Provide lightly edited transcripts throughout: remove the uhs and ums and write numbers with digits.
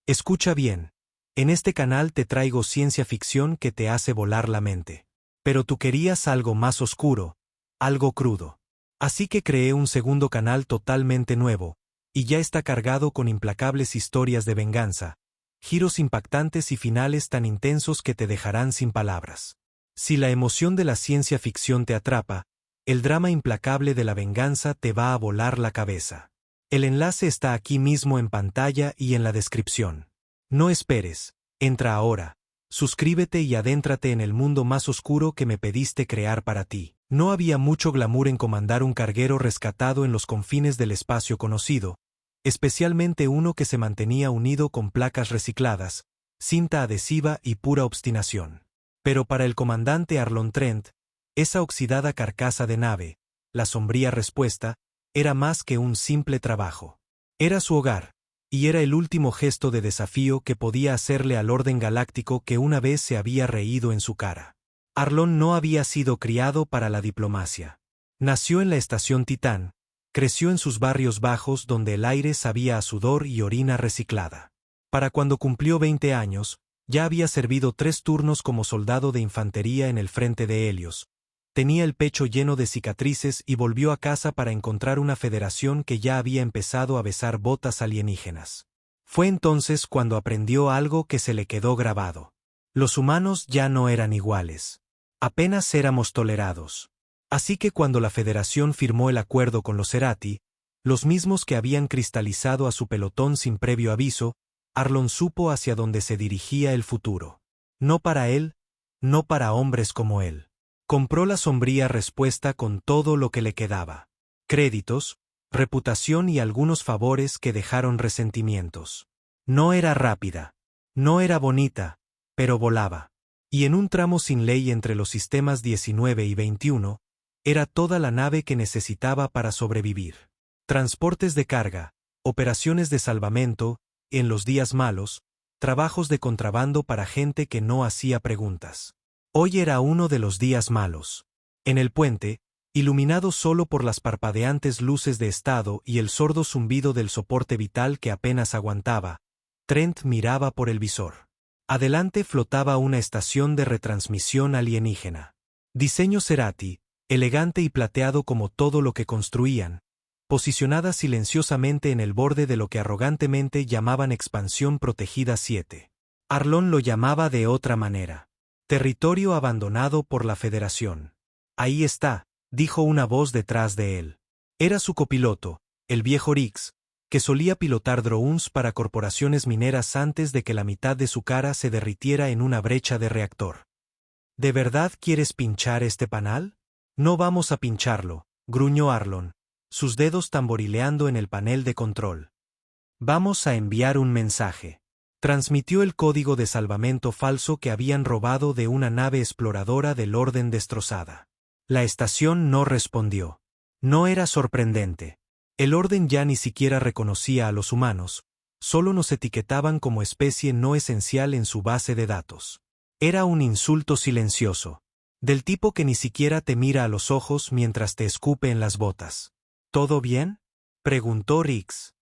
Escucha bien. En este canal te traigo ciencia ficción que te hace volar la mente. Pero tú querías algo más oscuro, algo crudo. Así que creé un segundo canal totalmente nuevo, y ya está cargado con implacables historias de venganza, giros impactantes y finales tan intensos que te dejarán sin palabras. Si la emoción de la ciencia ficción te atrapa, el drama implacable de la venganza te va a volar la cabeza. El enlace está aquí mismo en pantalla y en la descripción. No esperes, entra ahora, suscríbete y adéntrate en el mundo más oscuro que me pediste crear para ti. No había mucho glamour en comandar un carguero rescatado en los confines del espacio conocido, especialmente uno que se mantenía unido con placas recicladas, cinta adhesiva y pura obstinación. Pero para el comandante Arlon Trent, esa oxidada carcasa de nave, la sombría respuesta, era más que un simple trabajo. Era su hogar, y era el último gesto de desafío que podía hacerle al orden galáctico que una vez se había reído en su cara. Arlon no había sido criado para la diplomacia. Nació en la estación Titán, creció en sus barrios bajos donde el aire sabía a sudor y orina reciclada. Para cuando cumplió 20 años, ya había servido 3 turnos como soldado de infantería en el frente de Helios. Tenía el pecho lleno de cicatrices y volvió a casa para encontrar una federación que ya había empezado a besar botas alienígenas. Fue entonces cuando aprendió algo que se le quedó grabado. Los humanos ya no eran iguales. Apenas éramos tolerados. Así que cuando la Federación firmó el acuerdo con los Cerati, los mismos que habían cristalizado a su pelotón sin previo aviso, Arlon supo hacia dónde se dirigía el futuro. No para él, no para hombres como él. Compró la sombría respuesta con todo lo que le quedaba. Créditos, reputación y algunos favores que dejaron resentimientos. No era rápida. No era bonita, pero volaba. Y en un tramo sin ley entre los sistemas 19 y 21, era toda la nave que necesitaba para sobrevivir. Transportes de carga, operaciones de salvamento, en los días malos, trabajos de contrabando para gente que no hacía preguntas. Hoy era uno de los días malos. En el puente, iluminado solo por las parpadeantes luces de estado y el sordo zumbido del soporte vital que apenas aguantaba, Trent miraba por el visor. Adelante flotaba una estación de retransmisión alienígena. Diseño Cerati, elegante y plateado como todo lo que construían, posicionada silenciosamente en el borde de lo que arrogantemente llamaban Expansión Protegida 7. Arlon lo llamaba de otra manera. Territorio abandonado por la Federación. Ahí está, dijo una voz detrás de él. Era su copiloto, el viejo Rix, que solía pilotar drones para corporaciones mineras antes de que la mitad de su cara se derritiera en una brecha de reactor. ¿De verdad quieres pinchar este panal? No vamos a pincharlo, gruñó Arlon, sus dedos tamborileando en el panel de control. Vamos a enviar un mensaje. Transmitió el código de salvamento falso que habían robado de una nave exploradora del Orden destrozada. La estación no respondió. No era sorprendente. El Orden ya ni siquiera reconocía a los humanos, solo nos etiquetaban como especie no esencial en su base de datos. Era un insulto silencioso, del tipo que ni siquiera te mira a los ojos mientras te escupe en las botas. ¿Todo bien?, preguntó Rix.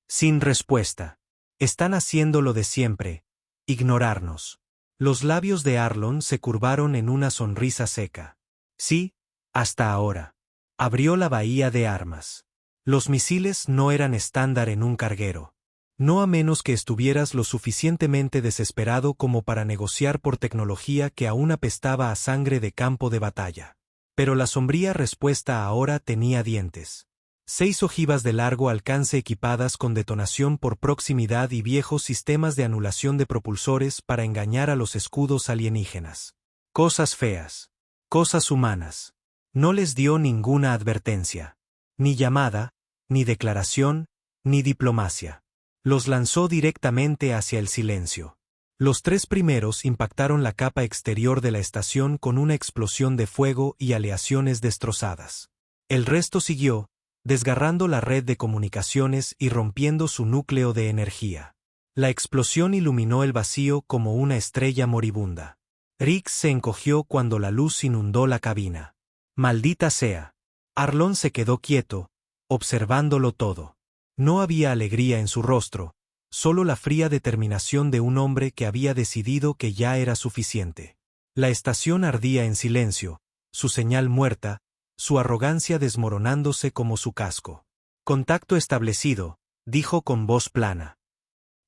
Sin respuesta. Están haciendo lo de siempre, ignorarnos. Los labios de Arlon se curvaron en una sonrisa seca. Sí, hasta ahora. Abrió la bahía de armas. Los misiles no eran estándar en un carguero. No a menos que estuvieras lo suficientemente desesperado como para negociar por tecnología que aún apestaba a sangre de campo de batalla. Pero la sombría respuesta ahora tenía dientes. 6 ojivas de largo alcance equipadas con detonación por proximidad y viejos sistemas de anulación de propulsores para engañar a los escudos alienígenas. Cosas feas. Cosas humanas. No les dio ninguna advertencia. Ni llamada, ni declaración, ni diplomacia. Los lanzó directamente hacia el silencio. Los 3 primeros impactaron la capa exterior de la estación con una explosión de fuego y aleaciones destrozadas. El resto siguió, desgarrando la red de comunicaciones y rompiendo su núcleo de energía. La explosión iluminó el vacío como una estrella moribunda. Rix se encogió cuando la luz inundó la cabina. ¡Maldita sea! Arlon se quedó quieto, observándolo todo. No había alegría en su rostro, solo la fría determinación de un hombre que había decidido que ya era suficiente. La estación ardía en silencio, su señal muerta, su arrogancia desmoronándose como su casco. Contacto establecido, dijo con voz plana.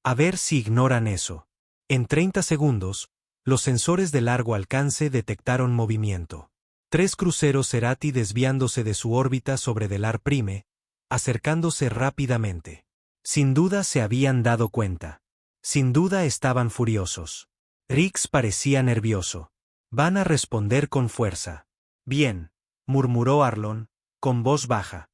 A ver si ignoran eso. En 30 segundos, los sensores de largo alcance detectaron movimiento. 3 cruceros Cerati desviándose de su órbita sobre Delar Prime, acercándose rápidamente. Sin duda se habían dado cuenta. Sin duda estaban furiosos. Riggs parecía nervioso. Van a responder con fuerza. Bien, murmuró Arlon, con voz baja.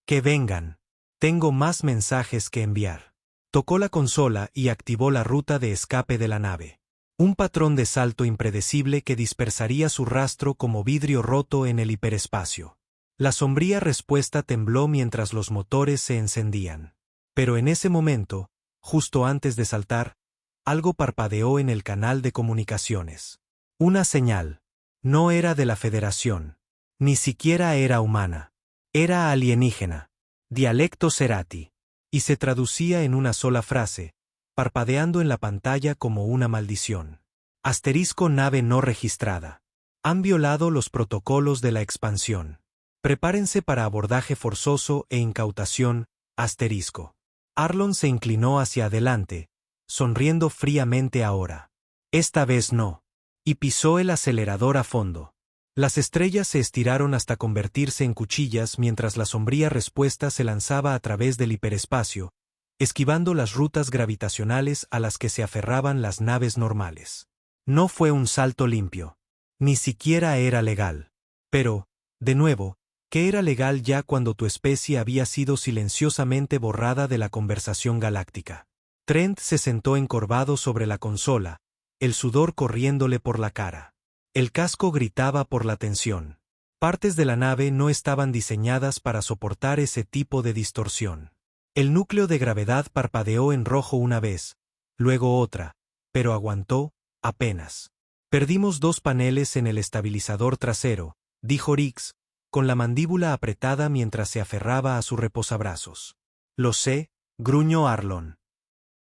Que vengan. Tengo más mensajes que enviar. Tocó la consola y activó la ruta de escape de la nave. Un patrón de salto impredecible que dispersaría su rastro como vidrio roto en el hiperespacio. La sombría respuesta tembló mientras los motores se encendían. Pero en ese momento, justo antes de saltar, algo parpadeó en el canal de comunicaciones. Una señal. No era de la Federación. Ni siquiera era humana. Era alienígena. Dialecto Cerati. Y se traducía en una sola frase, parpadeando en la pantalla como una maldición. Asterisco nave no registrada. Han violado los protocolos de la expansión. Prepárense para abordaje forzoso e incautación, asterisco. Arlon se inclinó hacia adelante, sonriendo fríamente ahora. Esta vez no. Y pisó el acelerador a fondo. Las estrellas se estiraron hasta convertirse en cuchillas mientras la sombría respuesta se lanzaba a través del hiperespacio, esquivando las rutas gravitacionales a las que se aferraban las naves normales. No fue un salto limpio. Ni siquiera era legal. Pero, de nuevo, ¿qué era legal ya cuando tu especie había sido silenciosamente borrada de la conversación galáctica? Trent se sentó encorvado sobre la consola, el sudor corriéndole por la cara. El casco gritaba por la tensión. Partes de la nave no estaban diseñadas para soportar ese tipo de distorsión. El núcleo de gravedad parpadeó en rojo una vez, luego otra, pero aguantó, apenas. Perdimos 2 paneles en el estabilizador trasero, dijo Riggs, con la mandíbula apretada mientras se aferraba a su reposabrazos. Lo sé, gruñó Arlon.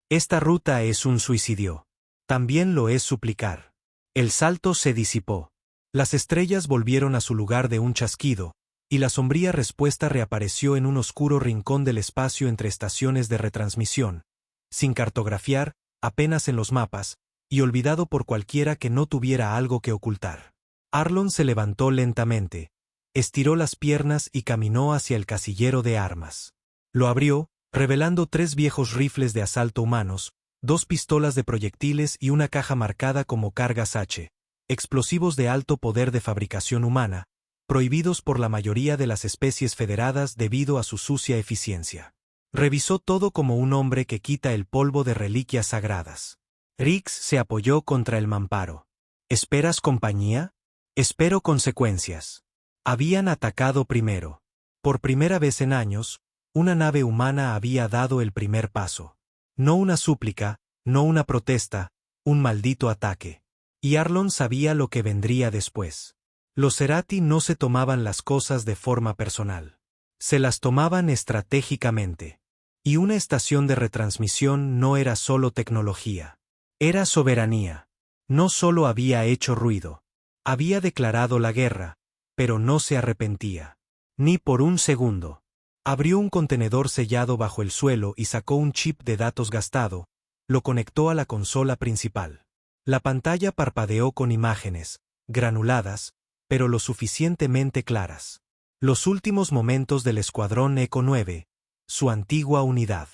Esta ruta es un suicidio. También lo es suplicar. El salto se disipó. Las estrellas volvieron a su lugar de un chasquido, y la sombría respuesta reapareció en un oscuro rincón del espacio entre estaciones de retransmisión, sin cartografiar, apenas en los mapas, y olvidado por cualquiera que no tuviera algo que ocultar. Arlon se levantó lentamente, estiró las piernas y caminó hacia el casillero de armas. Lo abrió, revelando 3 viejos rifles de asalto humanos, 2 pistolas de proyectiles y una caja marcada como cargas H, explosivos de alto poder de fabricación humana, prohibidos por la mayoría de las especies federadas debido a su sucia eficiencia. Revisó todo como un hombre que quita el polvo de reliquias sagradas. Riggs se apoyó contra el mamparo. ¿Esperas compañía? Espero consecuencias. Habían atacado primero. Por primera vez en años, una nave humana había dado el primer paso. No una súplica, no una protesta, un maldito ataque. Y Arlon sabía lo que vendría después. Los Cerati no se tomaban las cosas de forma personal. Se las tomaban estratégicamente. Y una estación de retransmisión no era solo tecnología. Era soberanía. No solo había hecho ruido. Había declarado la guerra, pero no se arrepentía. Ni por un segundo. Abrió un contenedor sellado bajo el suelo y sacó un chip de datos gastado, lo conectó a la consola principal. La pantalla parpadeó con imágenes, granuladas, pero lo suficientemente claras. Los últimos momentos del Escuadrón Eco 9, su antigua unidad.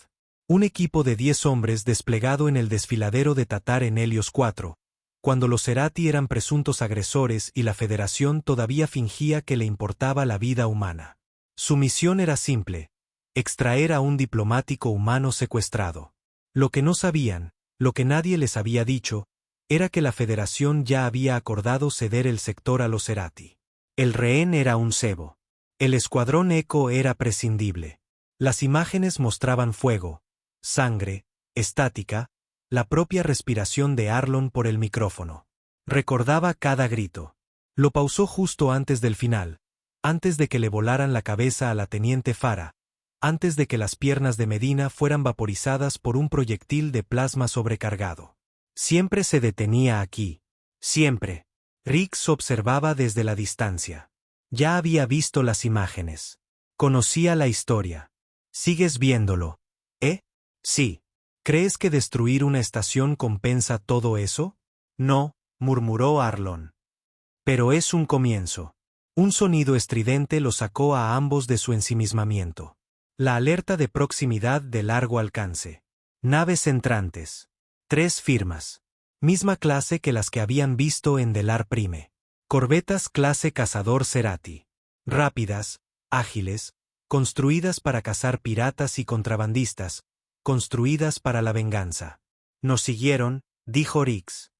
Un equipo de 10 hombres desplegado en el desfiladero de Tatar en Helios 4, cuando los Cerati eran presuntos agresores y la Federación todavía fingía que le importaba la vida humana. Su misión era simple: extraer a un diplomático humano secuestrado. Lo que no sabían, lo que nadie les había dicho, era que la Federación ya había acordado ceder el sector a los Cerati. El rehén era un cebo. El Escuadrón Eco era prescindible. Las imágenes mostraban fuego, sangre, estática, la propia respiración de Arlon por el micrófono. Recordaba cada grito. Lo pausó justo antes del final, antes de que le volaran la cabeza a la teniente Farah, antes de que las piernas de Medina fueran vaporizadas por un proyectil de plasma sobrecargado. Siempre se detenía aquí. Siempre. Riggs observaba desde la distancia. Ya había visto las imágenes. Conocía la historia. ¿Sigues viéndolo? ¿Eh? Sí. ¿Crees que destruir una estación compensa todo eso? No, murmuró Arlon. Pero es un comienzo. Un sonido estridente lo sacó a ambos de su ensimismamiento. La alerta de proximidad de largo alcance. Naves entrantes. 3 firmas. Misma clase que las que habían visto en Delar Prime. Corbetas clase cazador Cerati. Rápidas, ágiles, construidas para cazar piratas y contrabandistas, construidas para la venganza. Nos siguieron, dijo Riggs.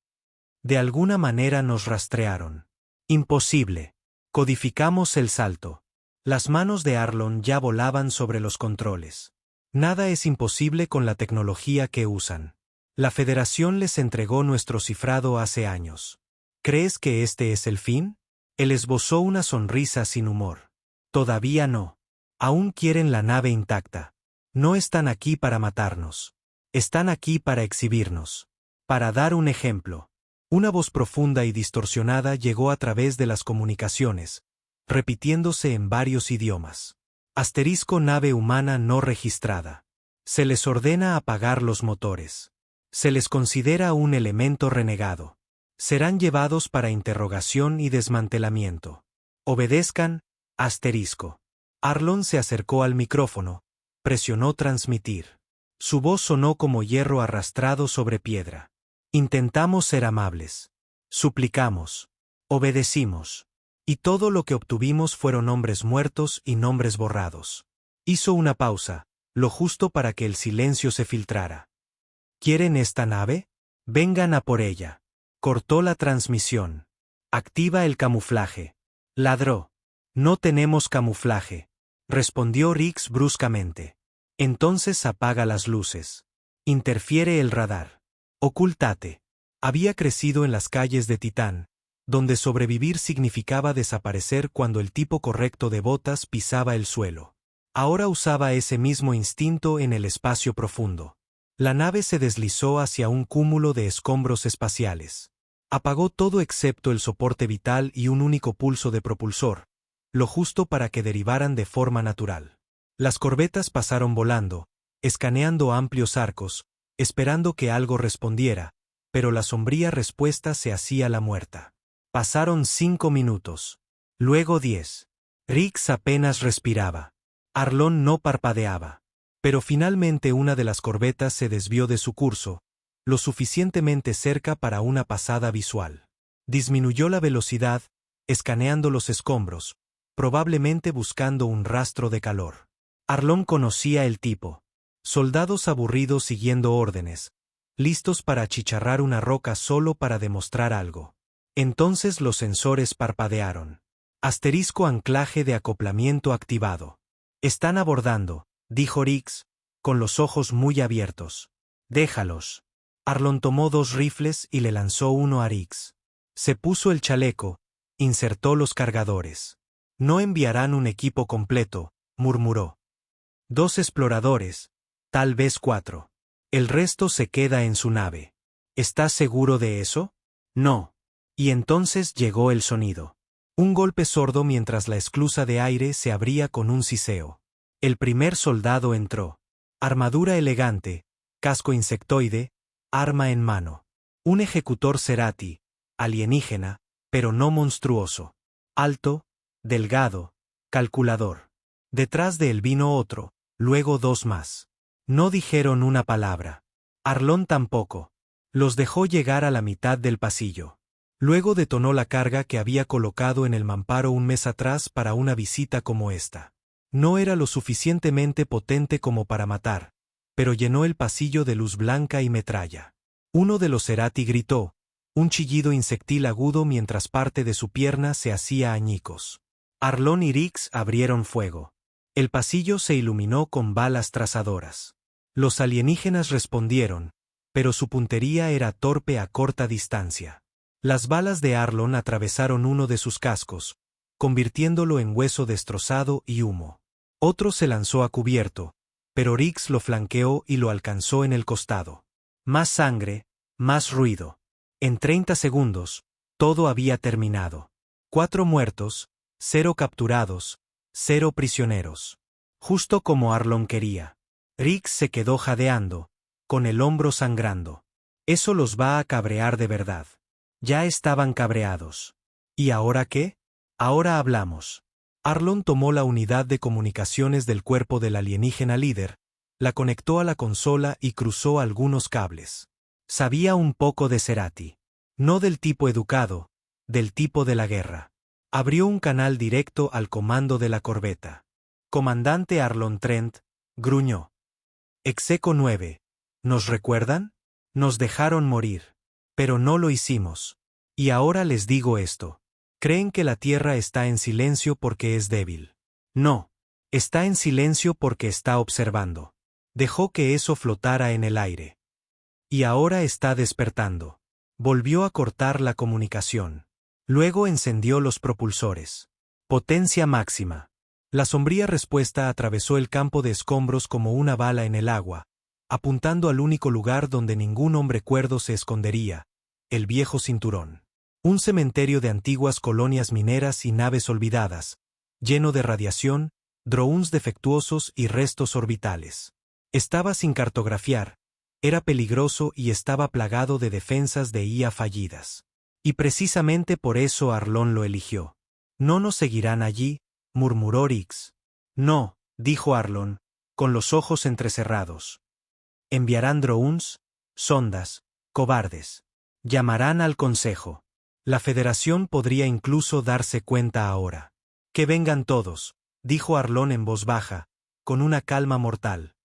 De alguna manera nos rastrearon. Imposible. Codificamos el salto. Las manos de Arlon ya volaban sobre los controles. Nada es imposible con la tecnología que usan. La Federación les entregó nuestro cifrado hace años. ¿Crees que este es el fin? Él esbozó una sonrisa sin humor. Todavía no. Aún quieren la nave intacta. No están aquí para matarnos. Están aquí para exhibirnos. Para dar un ejemplo. Una voz profunda y distorsionada llegó a través de las comunicaciones, repitiéndose en varios idiomas. Asterisco nave humana no registrada. Se les ordena apagar los motores. Se les considera un elemento renegado. Serán llevados para interrogación y desmantelamiento. Obedezcan, asterisco. Arlon se acercó al micrófono, presionó transmitir. Su voz sonó como hierro arrastrado sobre piedra. Intentamos ser amables. Suplicamos. Obedecimos. Y todo lo que obtuvimos fueron nombres muertos y nombres borrados. Hizo una pausa, lo justo para que el silencio se filtrara. ¿Quieren esta nave? Vengan a por ella. Cortó la transmisión. Activa el camuflaje. Ladró. No tenemos camuflaje, respondió Riggs bruscamente. Entonces apaga las luces. Interfiere el radar. Ocúltate. Había crecido en las calles de Titán, donde sobrevivir significaba desaparecer cuando el tipo correcto de botas pisaba el suelo. Ahora usaba ese mismo instinto en el espacio profundo. La nave se deslizó hacia un cúmulo de escombros espaciales. Apagó todo excepto el soporte vital y un único pulso de propulsor, lo justo para que derivaran de forma natural. Las corbetas pasaron volando, escaneando amplios arcos, esperando que algo respondiera, pero la sombría respuesta se hacía la muerta. Pasaron 5 minutos. Luego 10. Riggs apenas respiraba. Arlon no parpadeaba. Pero finalmente una de las corbetas se desvió de su curso, lo suficientemente cerca para una pasada visual. Disminuyó la velocidad, escaneando los escombros, probablemente buscando un rastro de calor. Arlon conocía el tipo. Soldados aburridos siguiendo órdenes, listos para achicharrar una roca solo para demostrar algo. Entonces los sensores parpadearon. Asterisco anclaje de acoplamiento activado. Están abordando, dijo Riggs, con los ojos muy abiertos. Déjalos. Arlon tomó 2 rifles y le lanzó uno a Riggs. Se puso el chaleco, insertó los cargadores. No enviarán un equipo completo, murmuró. 2 exploradores, tal vez 4. El resto se queda en su nave. ¿Estás seguro de eso? No. Y entonces llegó el sonido. Un golpe sordo mientras la esclusa de aire se abría con un siseo. El primer soldado entró. Armadura elegante, casco insectoide, arma en mano. Un ejecutor Cerati, alienígena, pero no monstruoso. Alto, delgado, calculador. Detrás de él vino otro, luego 2 más. No dijeron una palabra. Arlon tampoco. Los dejó llegar a la mitad del pasillo. Luego detonó la carga que había colocado en el mamparo un mes atrás para una visita como esta. No era lo suficientemente potente como para matar, pero llenó el pasillo de luz blanca y metralla. Uno de los Cerati gritó, un chillido insectil agudo mientras parte de su pierna se hacía añicos. Arlon y Riggs abrieron fuego. El pasillo se iluminó con balas trazadoras. Los alienígenas respondieron, pero su puntería era torpe a corta distancia. Las balas de Arlon atravesaron uno de sus cascos, convirtiéndolo en hueso destrozado y humo. Otro se lanzó a cubierto, pero Rix lo flanqueó y lo alcanzó en el costado. Más sangre, más ruido. En 30 segundos, todo había terminado. 4 muertos, 0 capturados, 0 prisioneros. Justo como Arlon quería. Rix se quedó jadeando, con el hombro sangrando. Eso los va a cabrear de verdad. Ya estaban cabreados. ¿Y ahora qué? Ahora hablamos. Arlon tomó la unidad de comunicaciones del cuerpo del alienígena líder, la conectó a la consola y cruzó algunos cables. Sabía un poco de Cerati. No del tipo educado, del tipo de la guerra. Abrió un canal directo al comando de la corbeta. Comandante Arlon Trent, gruñó. Execo 9. ¿Nos recuerdan? Nos dejaron morir. Pero no lo hicimos. Y ahora les digo esto. Creen que la Tierra está en silencio porque es débil. No. Está en silencio porque está observando. Dejó que eso flotara en el aire. Y ahora está despertando. Volvió a cortar la comunicación. Luego encendió los propulsores. Potencia máxima. La sombría respuesta atravesó el campo de escombros como una bala en el agua, apuntando al único lugar donde ningún hombre cuerdo se escondería, el viejo cinturón. Un cementerio de antiguas colonias mineras y naves olvidadas, lleno de radiación, drones defectuosos y restos orbitales. Estaba sin cartografiar, era peligroso y estaba plagado de defensas de IA fallidas. Y precisamente por eso Arlon lo eligió. No nos seguirán allí, murmuró Rix. No, dijo Arlon, con los ojos entrecerrados. Enviarán drones, sondas, cobardes. Llamarán al Consejo. La Federación podría incluso darse cuenta ahora. Que vengan todos, dijo Arlon en voz baja, con una calma mortal.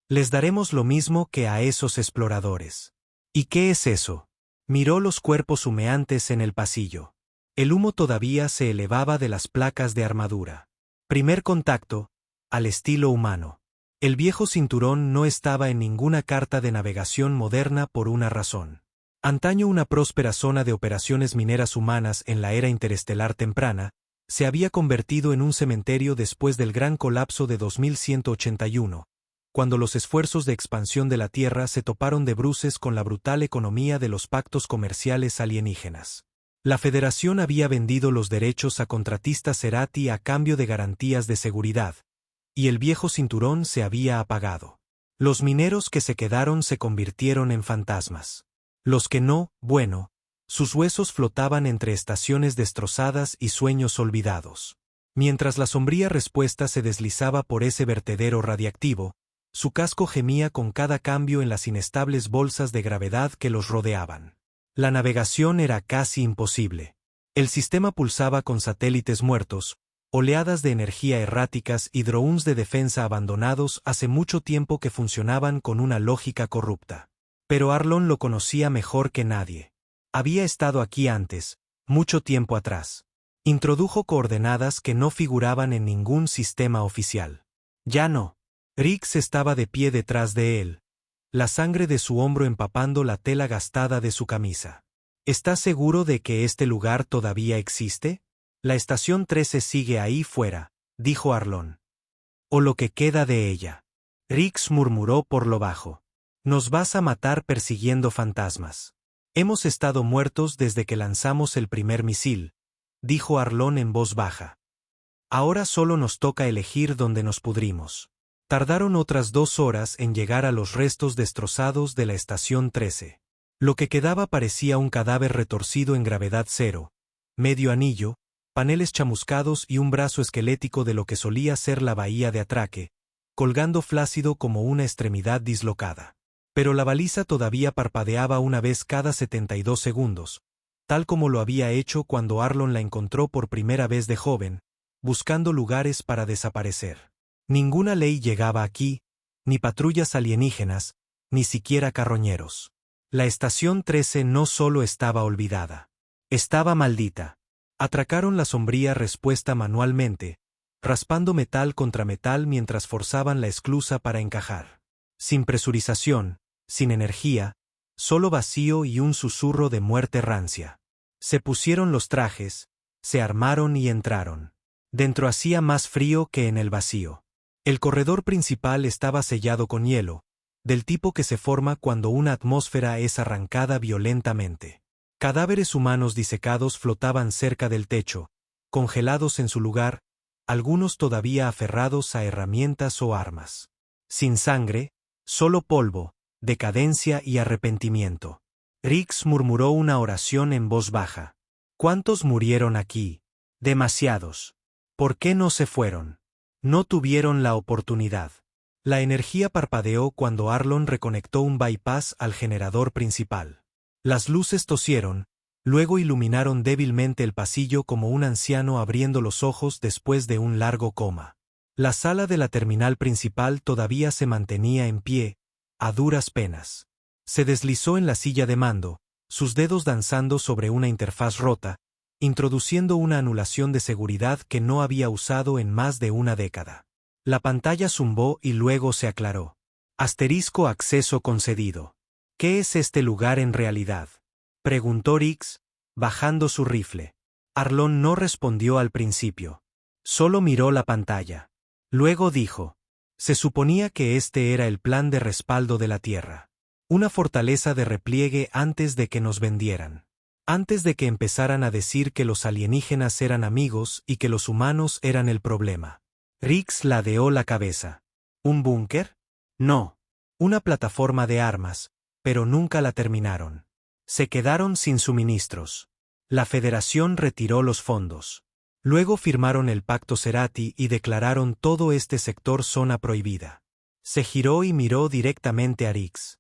Les daremos lo mismo que a esos exploradores. ¿Y qué es eso? Miró los cuerpos humeantes en el pasillo. El humo todavía se elevaba de las placas de armadura. Primer contacto, al estilo humano. El viejo cinturón no estaba en ninguna carta de navegación moderna por una razón. Antaño una próspera zona de operaciones mineras humanas en la era interestelar temprana, se había convertido en un cementerio después del gran colapso de 2181, cuando los esfuerzos de expansión de la Tierra se toparon de bruces con la brutal economía de los pactos comerciales alienígenas. La Federación había vendido los derechos a contratistas Cerati a cambio de garantías de seguridad, y el viejo cinturón se había apagado. Los mineros que se quedaron se convirtieron en fantasmas. Los que no, bueno, sus huesos flotaban entre estaciones destrozadas y sueños olvidados. Mientras la sombría respuesta se deslizaba por ese vertedero radiactivo, su casco gemía con cada cambio en las inestables bolsas de gravedad que los rodeaban. La navegación era casi imposible. El sistema pulsaba con satélites muertos, oleadas de energía erráticas y drones de defensa abandonados hace mucho tiempo que funcionaban con una lógica corrupta. Pero Arlon lo conocía mejor que nadie. Había estado aquí antes, mucho tiempo atrás. Introdujo coordenadas que no figuraban en ningún sistema oficial. Ya no. Rix estaba de pie detrás de él, la sangre de su hombro empapando la tela gastada de su camisa. ¿Estás seguro de que este lugar todavía existe? La estación 13 sigue ahí fuera, dijo Arlon. O lo que queda de ella. Rix murmuró por lo bajo. Nos vas a matar persiguiendo fantasmas. Hemos estado muertos desde que lanzamos el primer misil, dijo Arlon en voz baja. Ahora solo nos toca elegir dónde nos pudrimos. Tardaron otras 2 horas en llegar a los restos destrozados de la estación 13. Lo que quedaba parecía un cadáver retorcido en gravedad cero, medio anillo, paneles chamuscados y un brazo esquelético de lo que solía ser la bahía de atraque, colgando flácido como una extremidad dislocada. Pero la baliza todavía parpadeaba una vez cada 72 segundos, tal como lo había hecho cuando Arlon la encontró por primera vez de joven, buscando lugares para desaparecer. Ninguna ley llegaba aquí, ni patrullas alienígenas, ni siquiera carroñeros. La estación 13 no solo estaba olvidada. Estaba maldita. Atracaron la sombría respuesta manualmente, raspando metal contra metal mientras forzaban la esclusa para encajar. Sin presurización, sin energía, solo vacío y un susurro de muerte rancia. Se pusieron los trajes, se armaron y entraron. Dentro hacía más frío que en el vacío. El corredor principal estaba sellado con hielo, del tipo que se forma cuando una atmósfera es arrancada violentamente. Cadáveres humanos disecados flotaban cerca del techo, congelados en su lugar, algunos todavía aferrados a herramientas o armas. Sin sangre, solo polvo, decadencia y arrepentimiento. Rix murmuró una oración en voz baja. ¿Cuántos murieron aquí? Demasiados. ¿Por qué no se fueron? No tuvieron la oportunidad. La energía parpadeó cuando Arlon reconectó un bypass al generador principal. Las luces tosieron, luego iluminaron débilmente el pasillo como un anciano abriendo los ojos después de un largo coma. La sala de la terminal principal todavía se mantenía en pie, a duras penas. Se deslizó en la silla de mando, sus dedos danzando sobre una interfaz rota, introduciendo una anulación de seguridad que no había usado en más de una década. La pantalla zumbó y luego se aclaró. Asterisco acceso concedido. ¿Qué es este lugar en realidad?, preguntó Rix, bajando su rifle. Arlon no respondió al principio. Solo miró la pantalla. Luego dijo: se suponía que este era el plan de respaldo de la Tierra. Una fortaleza de repliegue antes de que nos vendieran. Antes de que empezaran a decir que los alienígenas eran amigos y que los humanos eran el problema. Rix ladeó la cabeza. ¿Un búnker? No. Una plataforma de armas, pero nunca la terminaron. Se quedaron sin suministros. La Federación retiró los fondos. Luego firmaron el Pacto Cerati y declararon todo este sector zona prohibida. Se giró y miró directamente a Rix.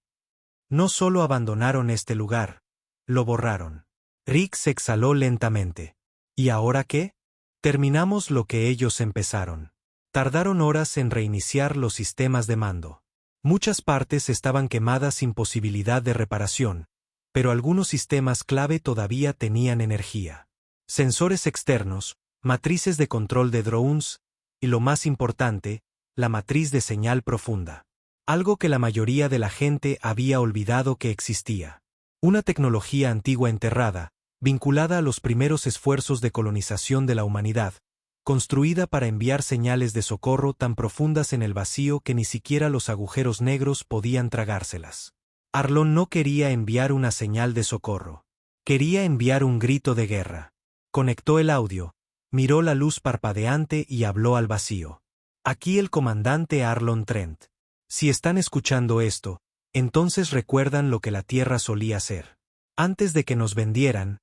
No solo abandonaron este lugar, lo borraron. Rix exhaló lentamente. ¿Y ahora qué? Terminamos lo que ellos empezaron. Tardaron horas en reiniciar los sistemas de mando. Muchas partes estaban quemadas sin posibilidad de reparación, pero algunos sistemas clave todavía tenían energía. Sensores externos, matrices de control de drones, y lo más importante, la matriz de señal profunda. Algo que la mayoría de la gente había olvidado que existía. Una tecnología antigua enterrada, vinculada a los primeros esfuerzos de colonización de la humanidad, construida para enviar señales de socorro tan profundas en el vacío que ni siquiera los agujeros negros podían tragárselas. Arlon no quería enviar una señal de socorro. Quería enviar un grito de guerra. Conectó el audio, miró la luz parpadeante y habló al vacío. Aquí el comandante Arlon Trent. Si están escuchando esto, entonces recuerdan lo que la Tierra solía ser. Antes de que nos vendieran,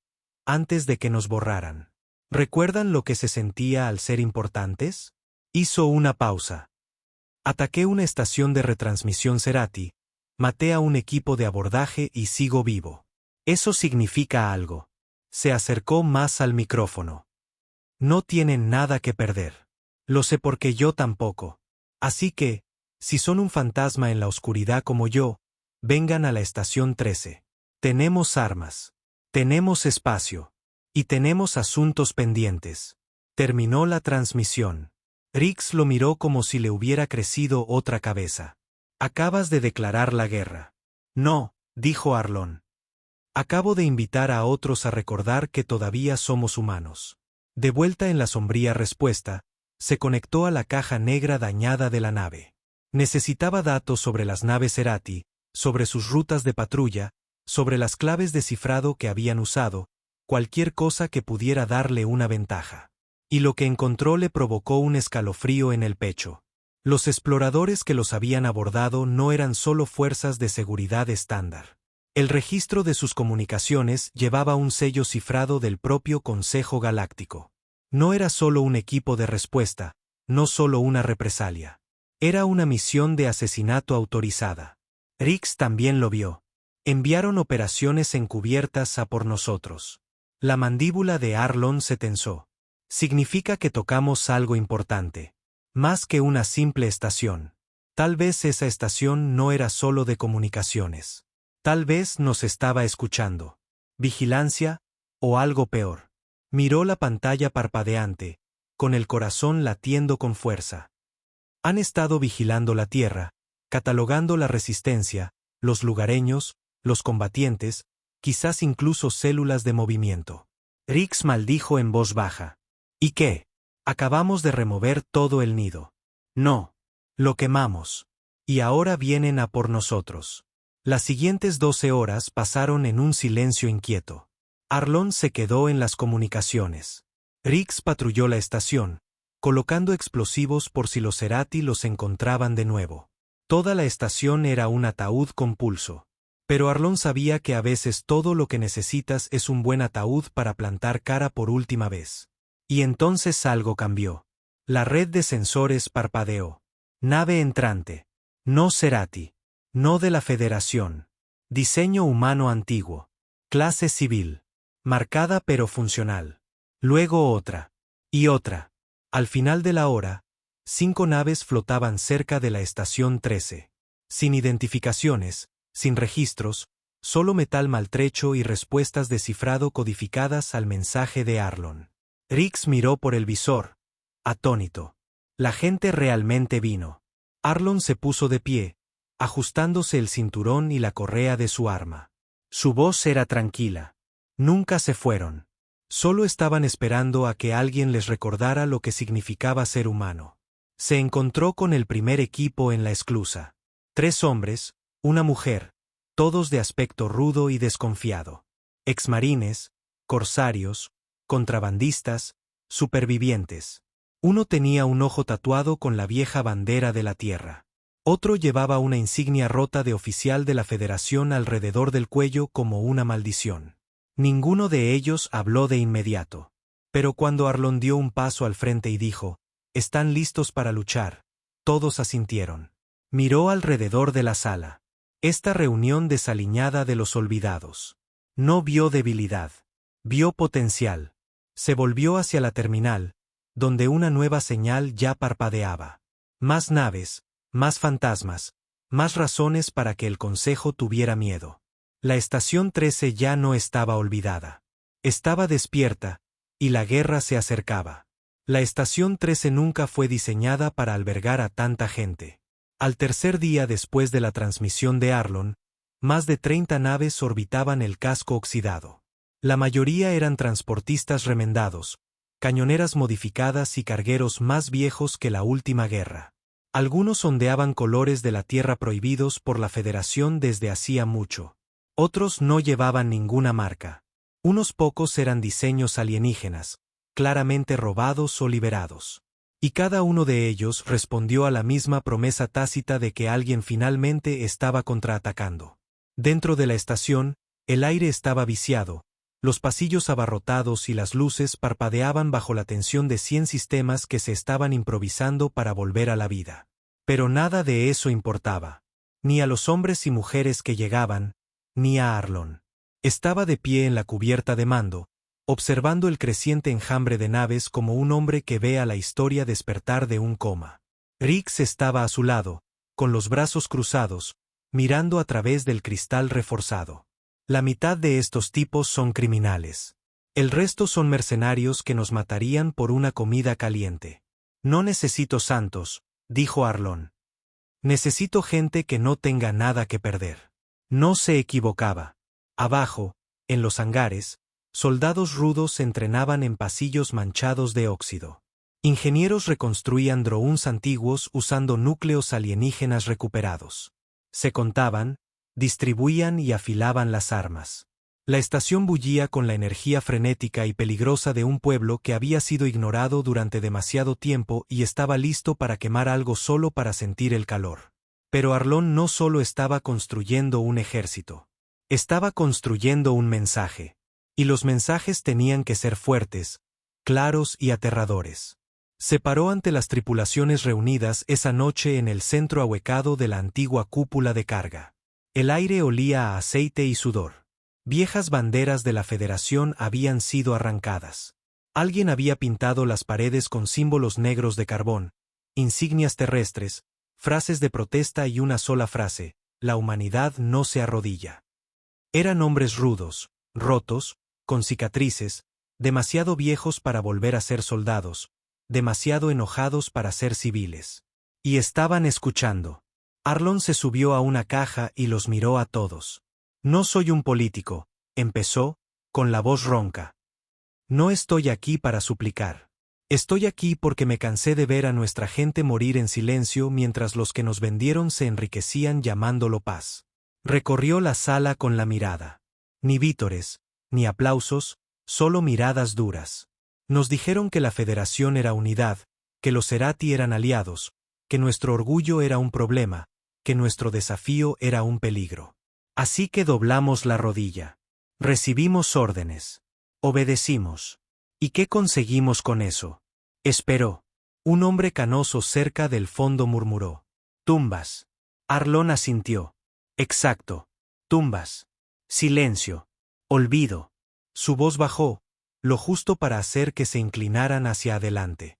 antes de que nos borraran. ¿Recuerdan lo que se sentía al ser importantes? Hizo una pausa. Ataqué una estación de retransmisión Cerati, maté a un equipo de abordaje y sigo vivo. Eso significa algo. Se acercó más al micrófono. No tienen nada que perder. Lo sé porque yo tampoco. Así que, si son un fantasma en la oscuridad como yo, vengan a la estación 13. Tenemos armas. Tenemos espacio. Y tenemos asuntos pendientes. Terminó la transmisión. Rix lo miró como si le hubiera crecido otra cabeza. Acabas de declarar la guerra. No, dijo Arlon. Acabo de invitar a otros a recordar que todavía somos humanos. De vuelta en la sombría respuesta, se conectó a la caja negra dañada de la nave. Necesitaba datos sobre las naves Cerati, sobre sus rutas de patrulla, sobre las claves de cifrado que habían usado, cualquier cosa que pudiera darle una ventaja. Y lo que encontró le provocó un escalofrío en el pecho. Los exploradores que los habían abordado no eran solo fuerzas de seguridad estándar. El registro de sus comunicaciones llevaba un sello cifrado del propio Consejo Galáctico. No era solo un equipo de respuesta, no solo una represalia. Era una misión de asesinato autorizada. Rix también lo vio. Enviaron operaciones encubiertas a por nosotros. La mandíbula de Arlon se tensó. Significa que tocamos algo importante. Más que una simple estación. Tal vez esa estación no era solo de comunicaciones. Tal vez nos estaba escuchando. Vigilancia, o algo peor. Miró la pantalla parpadeante, con el corazón latiendo con fuerza. Han estado vigilando la Tierra, catalogando la resistencia, los lugareños, los combatientes, quizás incluso células de movimiento. Rix maldijo en voz baja. ¿Y qué? Acabamos de remover todo el nido. No. Lo quemamos. Y ahora vienen a por nosotros. Las siguientes 12 horas pasaron en un silencio inquieto. Arlon se quedó en las comunicaciones. Rix patrulló la estación, colocando explosivos por si los Cerati los encontraban de nuevo. Toda la estación era un ataúd con pulso. Pero Arlon sabía que a veces todo lo que necesitas es un buen ataúd para plantar cara por última vez. Y entonces algo cambió. La red de sensores parpadeó. Nave entrante. No Cerati. No de la Federación. Diseño humano antiguo. Clase civil. Marcada pero funcional. Luego otra. Y otra. Al final de la hora, 5 naves flotaban cerca de la estación 13. Sin identificaciones, sin registros, solo metal maltrecho y respuestas de cifrado codificadas al mensaje de Arlon. Rix miró por el visor, atónito. La gente realmente vino. Arlon se puso de pie, ajustándose el cinturón y la correa de su arma. Su voz era tranquila. Nunca se fueron. Solo estaban esperando a que alguien les recordara lo que significaba ser humano. Se encontró con el primer equipo en la esclusa. 3 hombres, una mujer, todos de aspecto rudo y desconfiado. Exmarines, corsarios, contrabandistas, supervivientes. Uno tenía un ojo tatuado con la vieja bandera de la tierra. Otro llevaba una insignia rota de oficial de la Federación alrededor del cuello como una maldición. Ninguno de ellos habló de inmediato. Pero cuando Arlon dio un paso al frente y dijo, «Están listos para luchar», todos asintieron. Miró alrededor de la sala. Esta reunión desaliñada de los olvidados. No vio debilidad. Vio potencial. Se volvió hacia la terminal, donde una nueva señal ya parpadeaba. Más naves, más fantasmas, más razones para que el Consejo tuviera miedo. La estación 13 ya no estaba olvidada. Estaba despierta, y la guerra se acercaba. La estación 13 nunca fue diseñada para albergar a tanta gente. Al tercer día después de la transmisión de Arlon, más de 30 naves orbitaban el casco oxidado. La mayoría eran transportistas remendados, cañoneras modificadas y cargueros más viejos que la última guerra. Algunos ondeaban colores de la Tierra prohibidos por la Federación desde hacía mucho. Otros no llevaban ninguna marca. Unos pocos eran diseños alienígenas, claramente robados o liberados. Y cada uno de ellos respondió a la misma promesa tácita de que alguien finalmente estaba contraatacando. Dentro de la estación, el aire estaba viciado, los pasillos abarrotados y las luces parpadeaban bajo la tensión de 100 sistemas que se estaban improvisando para volver a la vida. Pero nada de eso importaba. Ni a los hombres y mujeres que llegaban, ni a Arlon. Estaba de pie en la cubierta de mando, observando el creciente enjambre de naves como un hombre que ve a la historia despertar de un coma. Rix estaba a su lado, con los brazos cruzados, mirando a través del cristal reforzado. La mitad de estos tipos son criminales. El resto son mercenarios que nos matarían por una comida caliente. No necesito santos, dijo Arlon. Necesito gente que no tenga nada que perder. No se equivocaba. Abajo, en los hangares, soldados rudos entrenaban en pasillos manchados de óxido. Ingenieros reconstruían drones antiguos usando núcleos alienígenas recuperados. Se contaban, distribuían y afilaban las armas. La estación bullía con la energía frenética y peligrosa de un pueblo que había sido ignorado durante demasiado tiempo y estaba listo para quemar algo solo para sentir el calor. Pero Arlon no solo estaba construyendo un ejército. Estaba construyendo un mensaje. Y los mensajes tenían que ser fuertes, claros y aterradores. Se paró ante las tripulaciones reunidas esa noche en el centro ahuecado de la antigua cúpula de carga. El aire olía a aceite y sudor. Viejas banderas de la Federación habían sido arrancadas. Alguien había pintado las paredes con símbolos negros de carbón, insignias terrestres, frases de protesta y una sola frase: la humanidad no se arrodilla. Eran hombres rudos, rotos, con cicatrices, demasiado viejos para volver a ser soldados, demasiado enojados para ser civiles. Y estaban escuchando. Arlon se subió a una caja y los miró a todos. «No soy un político», empezó, con la voz ronca. «No estoy aquí para suplicar. Estoy aquí porque me cansé de ver a nuestra gente morir en silencio mientras los que nos vendieron se enriquecían llamándolo paz. Recorrió la sala con la mirada. Ni vítores, ni aplausos, solo miradas duras. Nos dijeron que la Federación era unidad, que los Cerati eran aliados, que nuestro orgullo era un problema, que nuestro desafío era un peligro. Así que doblamos la rodilla. Recibimos órdenes. Obedecimos. ¿Y qué conseguimos con eso? Esperó. Un hombre canoso cerca del fondo murmuró. Tumbas. Arlón asintió. Exacto. Tumbas. Silencio. Olvido. Su voz bajó, lo justo para hacer que se inclinaran hacia adelante.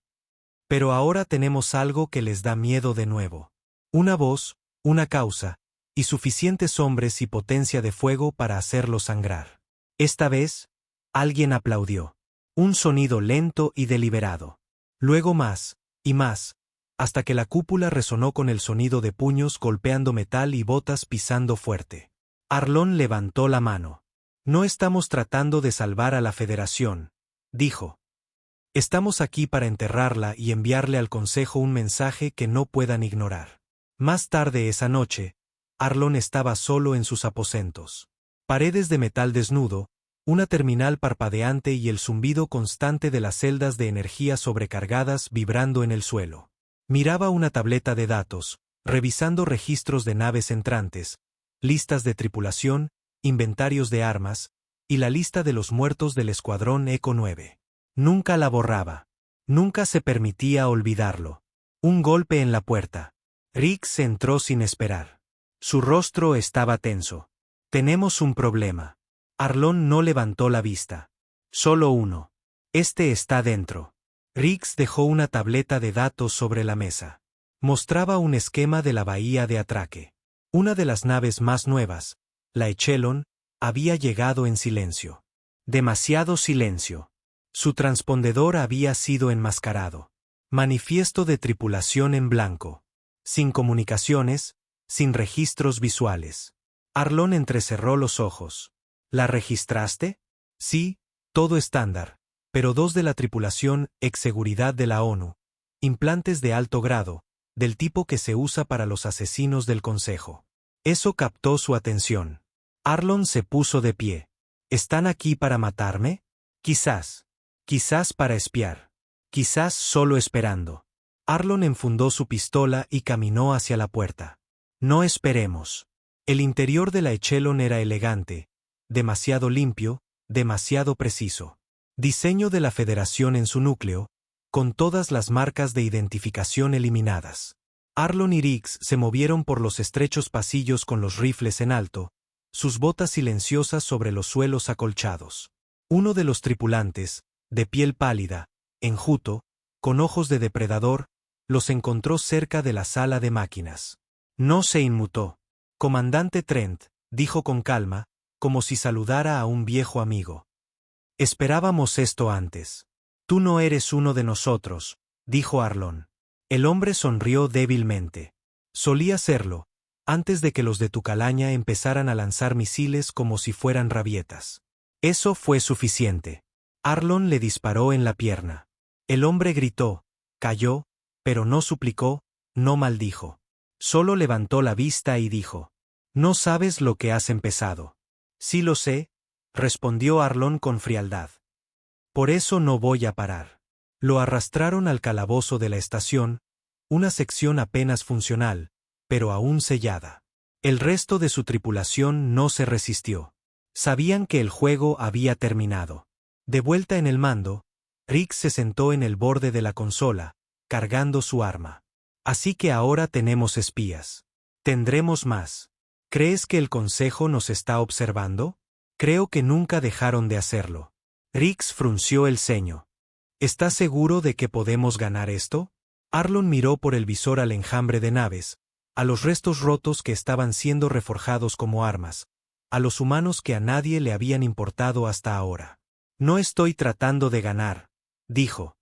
Pero ahora tenemos algo que les da miedo de nuevo. Una voz, una causa, y suficientes hombres y potencia de fuego para hacerlo sangrar. Esta vez, alguien aplaudió. Un sonido lento y deliberado. Luego más, y más, hasta que la cúpula resonó con el sonido de puños golpeando metal y botas pisando fuerte. Arlón levantó la mano. No estamos tratando de salvar a la Federación, dijo. Estamos aquí para enterrarla y enviarle al Consejo un mensaje que no puedan ignorar. Más tarde esa noche, Arlón estaba solo en sus aposentos. Paredes de metal desnudo, una terminal parpadeante y el zumbido constante de las celdas de energía sobrecargadas vibrando en el suelo. Miraba una tableta de datos, revisando registros de naves entrantes, listas de tripulación, inventarios de armas, y la lista de los muertos del escuadrón Eco 9. Nunca la borraba. Nunca se permitía olvidarlo. Un golpe en la puerta. Riggs entró sin esperar. Su rostro estaba tenso. Tenemos un problema. Arlón no levantó la vista. Solo uno. Este está dentro. Riggs dejó una tableta de datos sobre la mesa. Mostraba un esquema de la bahía de atraque. Una de las naves más nuevas, la Echelon, había llegado en silencio. Demasiado silencio. Su transpondedor había sido enmascarado. Manifiesto de tripulación en blanco. Sin comunicaciones, sin registros visuales. Arlón entrecerró los ojos. ¿La registraste? Sí, todo estándar, pero 2 de la tripulación ex seguridad de la ONU. Implantes de alto grado, del tipo que se usa para los asesinos del Consejo. Eso captó su atención. Arlón se puso de pie. ¿Están aquí para matarme? Quizás. Quizás para espiar. Quizás solo esperando. Arlón enfundó su pistola y caminó hacia la puerta. No esperemos. El interior de la Echelon era elegante, demasiado limpio, demasiado preciso. Diseño de la Federación en su núcleo, con todas las marcas de identificación eliminadas. Arlón y Riggs se movieron por los estrechos pasillos con los rifles en alto, sus botas silenciosas sobre los suelos acolchados. Uno de los tripulantes, de piel pálida, enjuto, con ojos de depredador, los encontró cerca de la sala de máquinas. No se inmutó. Comandante Trent, dijo con calma, como si saludara a un viejo amigo. Esperábamos esto antes. Tú no eres uno de nosotros, dijo Arlón. El hombre sonrió débilmente. Solía serlo, antes de que los de tu calaña empezaran a lanzar misiles como si fueran rabietas. Eso fue suficiente. Arlón le disparó en la pierna. El hombre gritó, cayó, pero no suplicó, no maldijo. Solo levantó la vista y dijo, no sabes lo que has empezado. Sí lo sé, respondió Arlón con frialdad. Por eso no voy a parar. Lo arrastraron al calabozo de la estación, una sección apenas funcional, pero aún sellada. El resto de su tripulación no se resistió. Sabían que el juego había terminado. De vuelta en el mando, Riggs se sentó en el borde de la consola, cargando su arma. Así que ahora tenemos espías. Tendremos más. ¿Crees que el Consejo nos está observando? Creo que nunca dejaron de hacerlo. Riggs frunció el ceño. ¿Estás seguro de que podemos ganar esto? Arlón miró por el visor al enjambre de naves, a los restos rotos que estaban siendo reforjados como armas, a los humanos que a nadie le habían importado hasta ahora. No estoy tratando de ganar, dijo.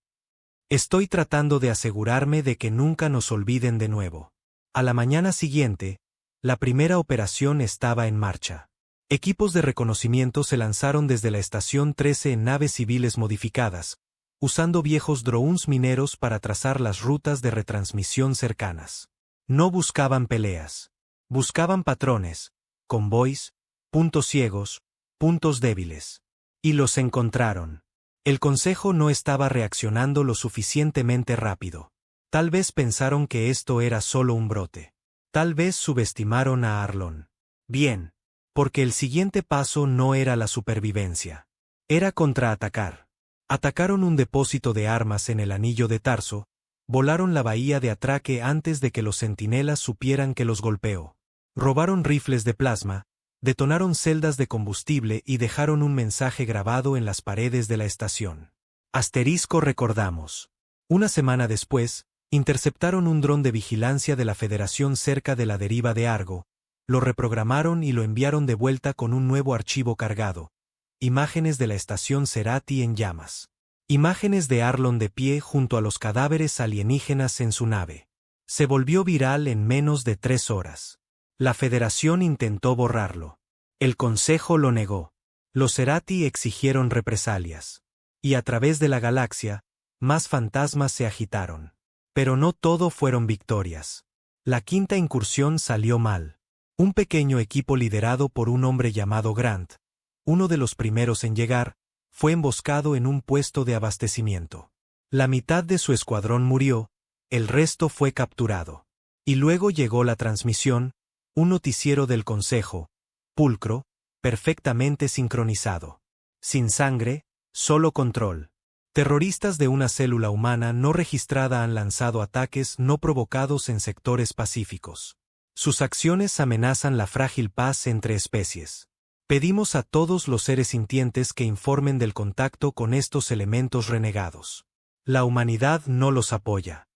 Estoy tratando de asegurarme de que nunca nos olviden de nuevo. A la mañana siguiente, la primera operación estaba en marcha. Equipos de reconocimiento se lanzaron desde la Estación 13 en naves civiles modificadas, usando viejos drones mineros para trazar las rutas de retransmisión cercanas. No buscaban peleas. Buscaban patrones, convoys, puntos ciegos, puntos débiles. Y los encontraron. El Consejo no estaba reaccionando lo suficientemente rápido. Tal vez pensaron que esto era solo un brote. Tal vez subestimaron a Arlon. Bien. Porque el siguiente paso no era la supervivencia. Era contraatacar. Atacaron un depósito de armas en el anillo de Tarso, volaron la bahía de Atraque antes de que los centinelas supieran que los golpeó. Robaron rifles de plasma, detonaron celdas de combustible y dejaron un mensaje grabado en las paredes de la estación. Asterisco recordamos. Una semana después, interceptaron un dron de vigilancia de la Federación cerca de la deriva de Argo, lo reprogramaron y lo enviaron de vuelta con un nuevo archivo cargado. Imágenes de la estación Cerati en llamas. Imágenes de Arlon de pie junto a los cadáveres alienígenas en su nave. Se volvió viral en menos de 3 horas. La Federación intentó borrarlo. El Consejo lo negó. Los Cerati exigieron represalias. Y a través de la galaxia, más fantasmas se agitaron. Pero no todo fueron victorias. La quinta incursión salió mal. Un pequeño equipo liderado por un hombre llamado Grant, uno de los primeros en llegar, fue emboscado en un puesto de abastecimiento. La mitad de su escuadrón murió, el resto fue capturado. Y luego llegó la transmisión, un noticiero del Consejo, pulcro, perfectamente sincronizado. Sin sangre, solo control. Terroristas de una célula humana no registrada han lanzado ataques no provocados en sectores pacíficos. Sus acciones amenazan la frágil paz entre especies. Pedimos a todos los seres sintientes que informen del contacto con estos elementos renegados. La humanidad no los apoya.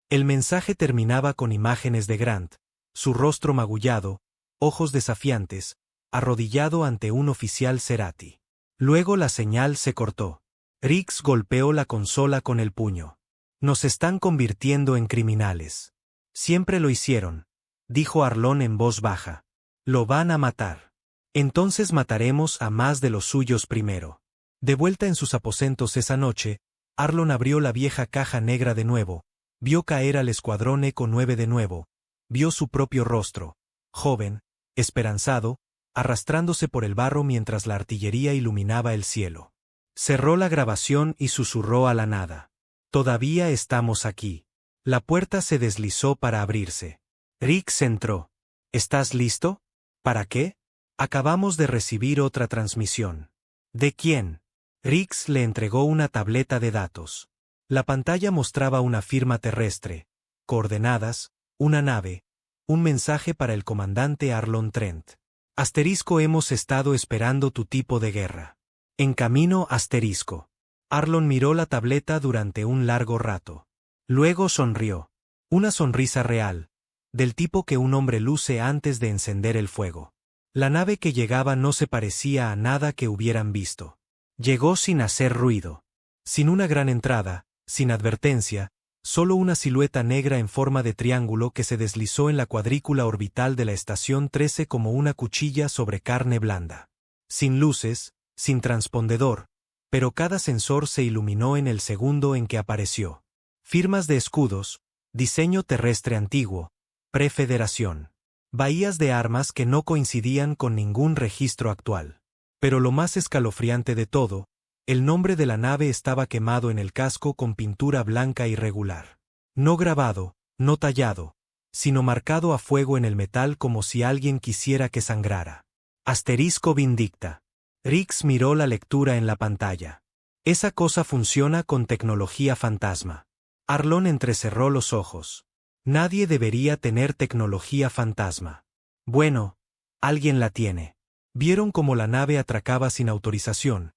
El mensaje terminaba con imágenes de Grant, su rostro magullado, ojos desafiantes, arrodillado ante un oficial Cerati. Luego la señal se cortó. Rix golpeó la consola con el puño. Nos están convirtiendo en criminales. Siempre lo hicieron, dijo Arlon en voz baja. Lo van a matar. Entonces mataremos a más de los suyos primero. De vuelta en sus aposentos esa noche, Arlon abrió la vieja caja negra de nuevo, vio caer al escuadrón Eco 9 de nuevo, vio su propio rostro, joven, esperanzado, arrastrándose por el barro mientras la artillería iluminaba el cielo. Cerró la grabación y susurró a la nada. Todavía estamos aquí. La puerta se deslizó para abrirse. Rix entró. ¿Estás listo? ¿Para qué? Acabamos de recibir otra transmisión. ¿De quién? Rix le entregó una tableta de datos. La pantalla mostraba una firma terrestre, coordenadas, una nave, un mensaje para el comandante Arlon Trent. Asterisco, hemos estado esperando tu tipo de guerra. En camino, asterisco. Arlon miró la tableta durante un largo rato. Luego sonrió. Una sonrisa real, del tipo que un hombre luce antes de encender el fuego. La nave que llegaba no se parecía a nada que hubieran visto. Llegó sin hacer ruido. Sin una gran entrada, sin advertencia, solo una silueta negra en forma de triángulo que se deslizó en la cuadrícula orbital de la estación 13 como una cuchilla sobre carne blanda. Sin luces, sin transpondedor, pero cada sensor se iluminó en el segundo en que apareció. Firmas de escudos, diseño terrestre antiguo, prefederación. Bahías de armas que no coincidían con ningún registro actual. Pero lo más escalofriante de todo, el nombre de la nave estaba quemado en el casco con pintura blanca irregular. No grabado, no tallado, sino marcado a fuego en el metal como si alguien quisiera que sangrara. Asterisco Vindicta. Rix miró la lectura en la pantalla. Esa cosa funciona con tecnología fantasma. Arlon entrecerró los ojos. Nadie debería tener tecnología fantasma. Bueno, alguien la tiene. Vieron cómo la nave atracaba sin autorización,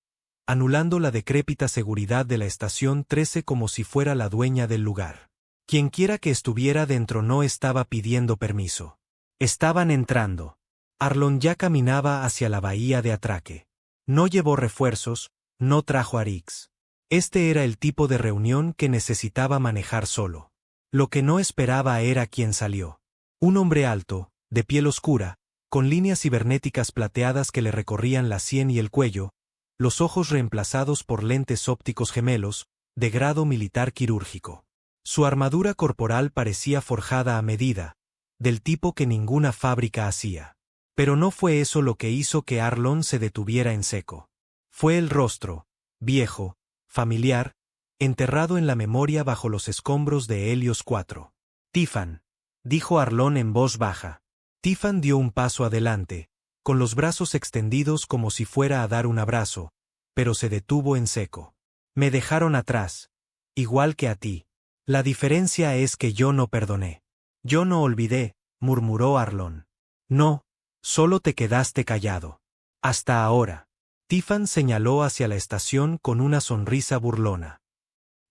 anulando la decrépita seguridad de la estación 13 como si fuera la dueña del lugar. Quienquiera que estuviera dentro no estaba pidiendo permiso. Estaban entrando. Arlon ya caminaba hacia la bahía de Atraque. No llevó refuerzos, no trajo a Rix. Este era el tipo de reunión que necesitaba manejar solo. Lo que no esperaba era quien salió. Un hombre alto, de piel oscura, con líneas cibernéticas plateadas que le recorrían la sien y el cuello, los ojos reemplazados por lentes ópticos gemelos, de grado militar quirúrgico. Su armadura corporal parecía forjada a medida, del tipo que ninguna fábrica hacía. Pero no fue eso lo que hizo que Arlon se detuviera en seco. Fue el rostro, viejo, familiar, enterrado en la memoria bajo los escombros de Helios 4. Tiffan, dijo Arlon en voz baja. Tiffan dio un paso adelante, con los brazos extendidos como si fuera a dar un abrazo, pero se detuvo en seco. Me dejaron atrás, igual que a ti. La diferencia es que yo no perdoné. Yo no olvidé, murmuró Arlon. No, solo te quedaste callado. Hasta ahora. Tiffan señaló hacia la estación con una sonrisa burlona.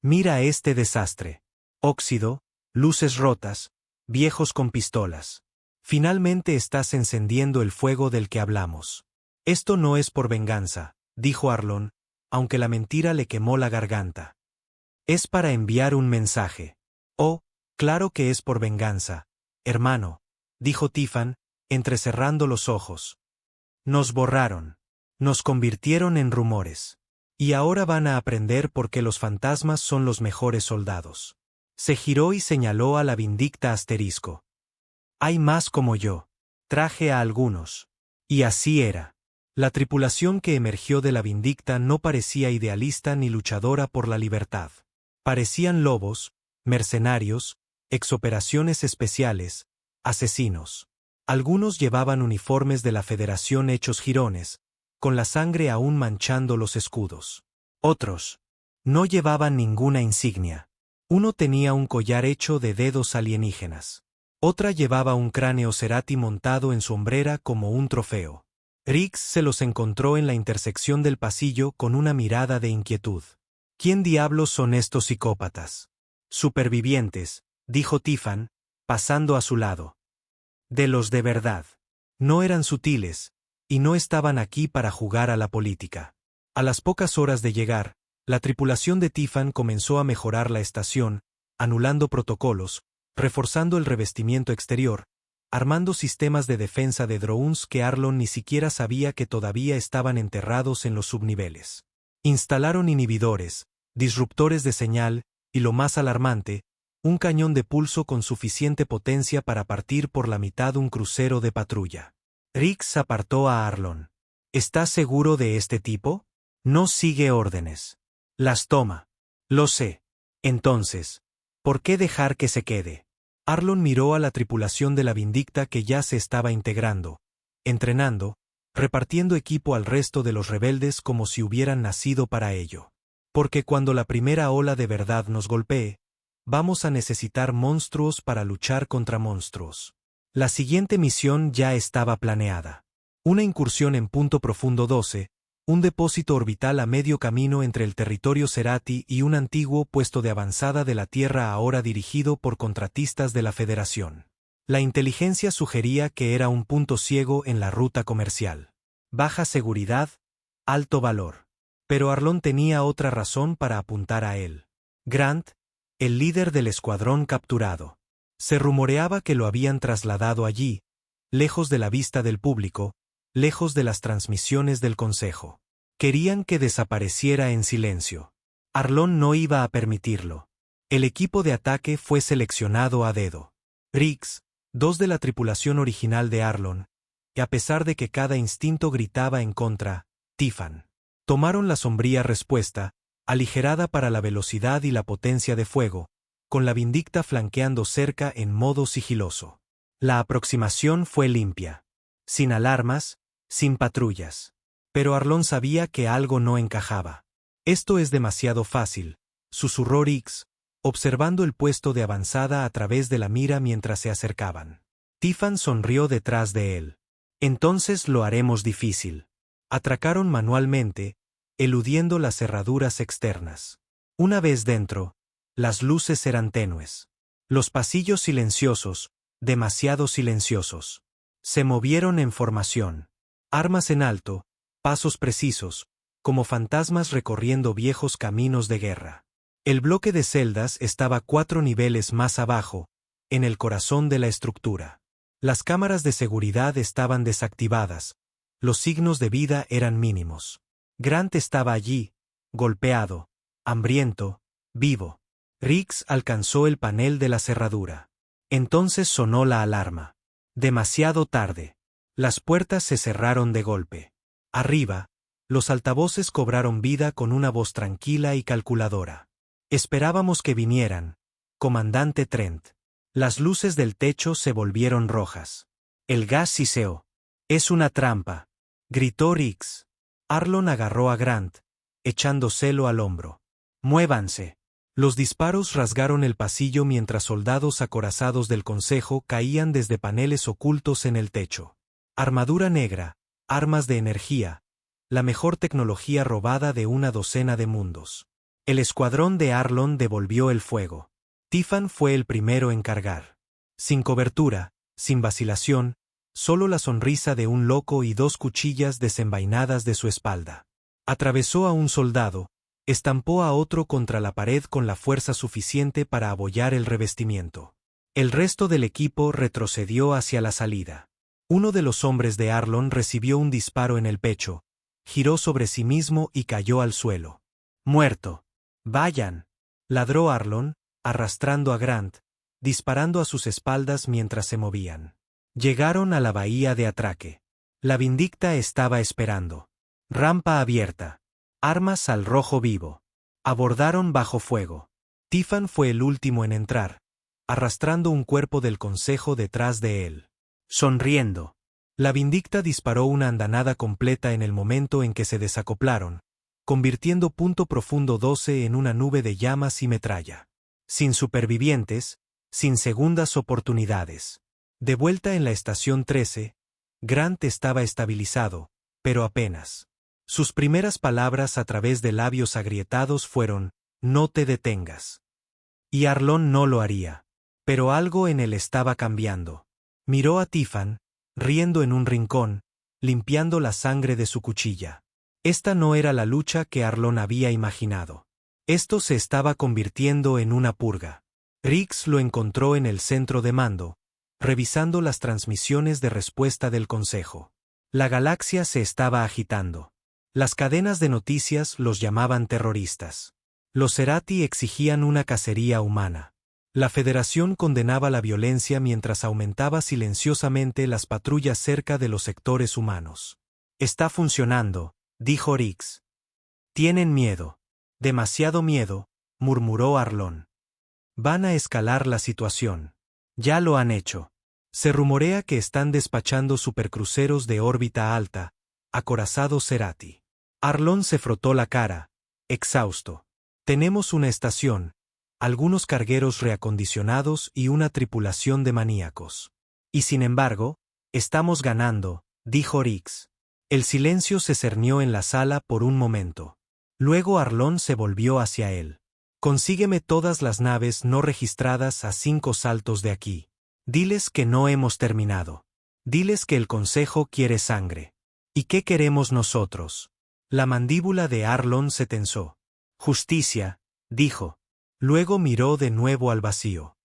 Mira este desastre. Óxido, luces rotas, viejos con pistolas. Finalmente estás encendiendo el fuego del que hablamos. Esto no es por venganza, dijo Arlon, aunque la mentira le quemó la garganta. Es para enviar un mensaje. Oh, claro que es por venganza, hermano, dijo Tiffan, entrecerrando los ojos. Nos borraron. Nos convirtieron en rumores. Y ahora van a aprender por qué los fantasmas son los mejores soldados. Se giró y señaló a la Vindicta asterisco. Hay más como yo. Traje a algunos. Y así era. La tripulación que emergió de la Vindicta no parecía idealista ni luchadora por la libertad. Parecían lobos, mercenarios, exoperaciones especiales, asesinos. Algunos llevaban uniformes de la Federación hechos jirones, con la sangre aún manchando los escudos. Otros no llevaban ninguna insignia. Uno tenía un collar hecho de dedos alienígenas. Otra llevaba un cráneo cerati montado en su hombrera como un trofeo. Riggs se los encontró en la intersección del pasillo con una mirada de inquietud. ¿Quién diablos son estos psicópatas? Supervivientes, dijo Tiffan, pasando a su lado. De los de verdad. No eran sutiles, y no estaban aquí para jugar a la política. A las pocas horas de llegar, la tripulación de Tiffan comenzó a mejorar la estación, anulando protocolos, reforzando el revestimiento exterior, armando sistemas de defensa de drones que Arlon ni siquiera sabía que todavía estaban enterrados en los subniveles. Instalaron inhibidores, disruptores de señal, y lo más alarmante, un cañón de pulso con suficiente potencia para partir por la mitad un crucero de patrulla. Riggs apartó a Arlon. ¿Estás seguro de este tipo? No sigue órdenes. Las toma. Lo sé. Entonces, ¿por qué dejar que se quede? Arlon miró a la tripulación de la Vindicta que ya se estaba integrando, entrenando, repartiendo equipo al resto de los rebeldes como si hubieran nacido para ello. Porque cuando la primera ola de verdad nos golpee, vamos a necesitar monstruos para luchar contra monstruos. La siguiente misión ya estaba planeada. Una incursión en Punto Profundo 12, un depósito orbital a medio camino entre el territorio Cerati y un antiguo puesto de avanzada de la Tierra ahora dirigido por contratistas de la Federación. La inteligencia sugería que era un punto ciego en la ruta comercial. Baja seguridad, alto valor. Pero Arlon tenía otra razón para apuntar a él. Grant, el líder del escuadrón capturado. Se rumoreaba que lo habían trasladado allí, lejos de la vista del público, lejos de las transmisiones del Consejo. Querían que desapareciera en silencio. Arlon no iba a permitirlo. El equipo de ataque fue seleccionado a dedo. Riggs, dos de la tripulación original de Arlon, y a pesar de que cada instinto gritaba en contra, Tiffan. Tomaron la sombría respuesta, aligerada para la velocidad y la potencia de fuego, con la Vindicta flanqueando cerca en modo sigiloso. La aproximación fue limpia. Sin alarmas, sin patrullas. Pero Arlon sabía que algo no encajaba. Esto es demasiado fácil, susurró Riggs, observando el puesto de avanzada a través de la mira mientras se acercaban. Tiffan sonrió detrás de él. Entonces lo haremos difícil. Atracaron manualmente, eludiendo las cerraduras externas. Una vez dentro, las luces eran tenues. Los pasillos silenciosos, demasiado silenciosos. Se movieron en formación. Armas en alto, pasos precisos, como fantasmas recorriendo viejos caminos de guerra. El bloque de celdas estaba 4 niveles más abajo, en el corazón de la estructura. Las cámaras de seguridad estaban desactivadas, los signos de vida eran mínimos. Grant estaba allí, golpeado, hambriento, Vivo. Riggs alcanzó el panel de la cerradura. Entonces sonó la alarma. Demasiado tarde. Las puertas se cerraron de golpe. Arriba, los altavoces cobraron vida con una voz tranquila y calculadora. Esperábamos que vinieran, comandante Trent. Las luces del techo se volvieron rojas. El gas siseó. Es una trampa, gritó Riggs. Arlon agarró a Grant, echándoselo al hombro. Muévanse. Los disparos rasgaron el pasillo mientras soldados acorazados del Consejo caían desde paneles ocultos en el techo. Armadura negra, armas de energía, la mejor tecnología robada de una docena de mundos. El escuadrón de Arlon devolvió el fuego. Tiffan fue el primero en cargar. Sin cobertura, sin vacilación, solo la sonrisa de un loco y 2 cuchillas desenvainadas de su espalda. Atravesó a un soldado, estampó a otro contra la pared con la fuerza suficiente para abollar el revestimiento. El resto del equipo retrocedió hacia la salida. Uno de los hombres de Arlon recibió un disparo en el pecho, giró sobre sí mismo y cayó al suelo. Muerto. Vayan. Ladró Arlon, arrastrando a Grant, disparando a sus espaldas mientras se movían. Llegaron a la bahía de atraque. La Vindicta estaba esperando. Rampa abierta. Armas al rojo vivo. Abordaron bajo fuego. Tiffan fue el último en entrar, arrastrando un cuerpo del Consejo detrás de él. Sonriendo. La Vindicta disparó una andanada completa en el momento en que se desacoplaron, convirtiendo Punto Profundo 12 en una nube de llamas y metralla. Sin supervivientes, sin segundas oportunidades. De vuelta en la estación 13, Grant estaba estabilizado, pero apenas. Sus primeras palabras a través de labios agrietados fueron, «No te detengas». Y Arlon no lo haría. Pero algo en él estaba cambiando. Miró a Tiffan, riendo en un rincón, limpiando la sangre de su cuchilla. Esta no era la lucha que Arlon había imaginado. Esto se estaba convirtiendo en una purga. Riggs lo encontró en el centro de mando, revisando las transmisiones de respuesta del Consejo. La galaxia se estaba agitando. Las cadenas de noticias los llamaban terroristas. Los Cerati exigían una cacería humana. La Federación condenaba la violencia mientras aumentaba silenciosamente las patrullas cerca de los sectores humanos. Está funcionando, dijo Riggs. Tienen miedo. Demasiado miedo, murmuró Arlon. Van a escalar la situación. Ya lo han hecho. Se rumorea que están despachando supercruceros de órbita alta, acorazados Cerati. Arlon se frotó la cara, exhausto. Tenemos una estación, algunos cargueros reacondicionados y una tripulación de maníacos. Y sin embargo, estamos ganando, dijo Riggs. El silencio se cernió en la sala por un momento. Luego Arlon se volvió hacia él. Consígueme todas las naves no registradas a 5 saltos de aquí. Diles que no hemos terminado. Diles que el Consejo quiere sangre. ¿Y qué queremos nosotros? La mandíbula de Arlon se tensó. Justicia, dijo. Luego miró de nuevo al vacío.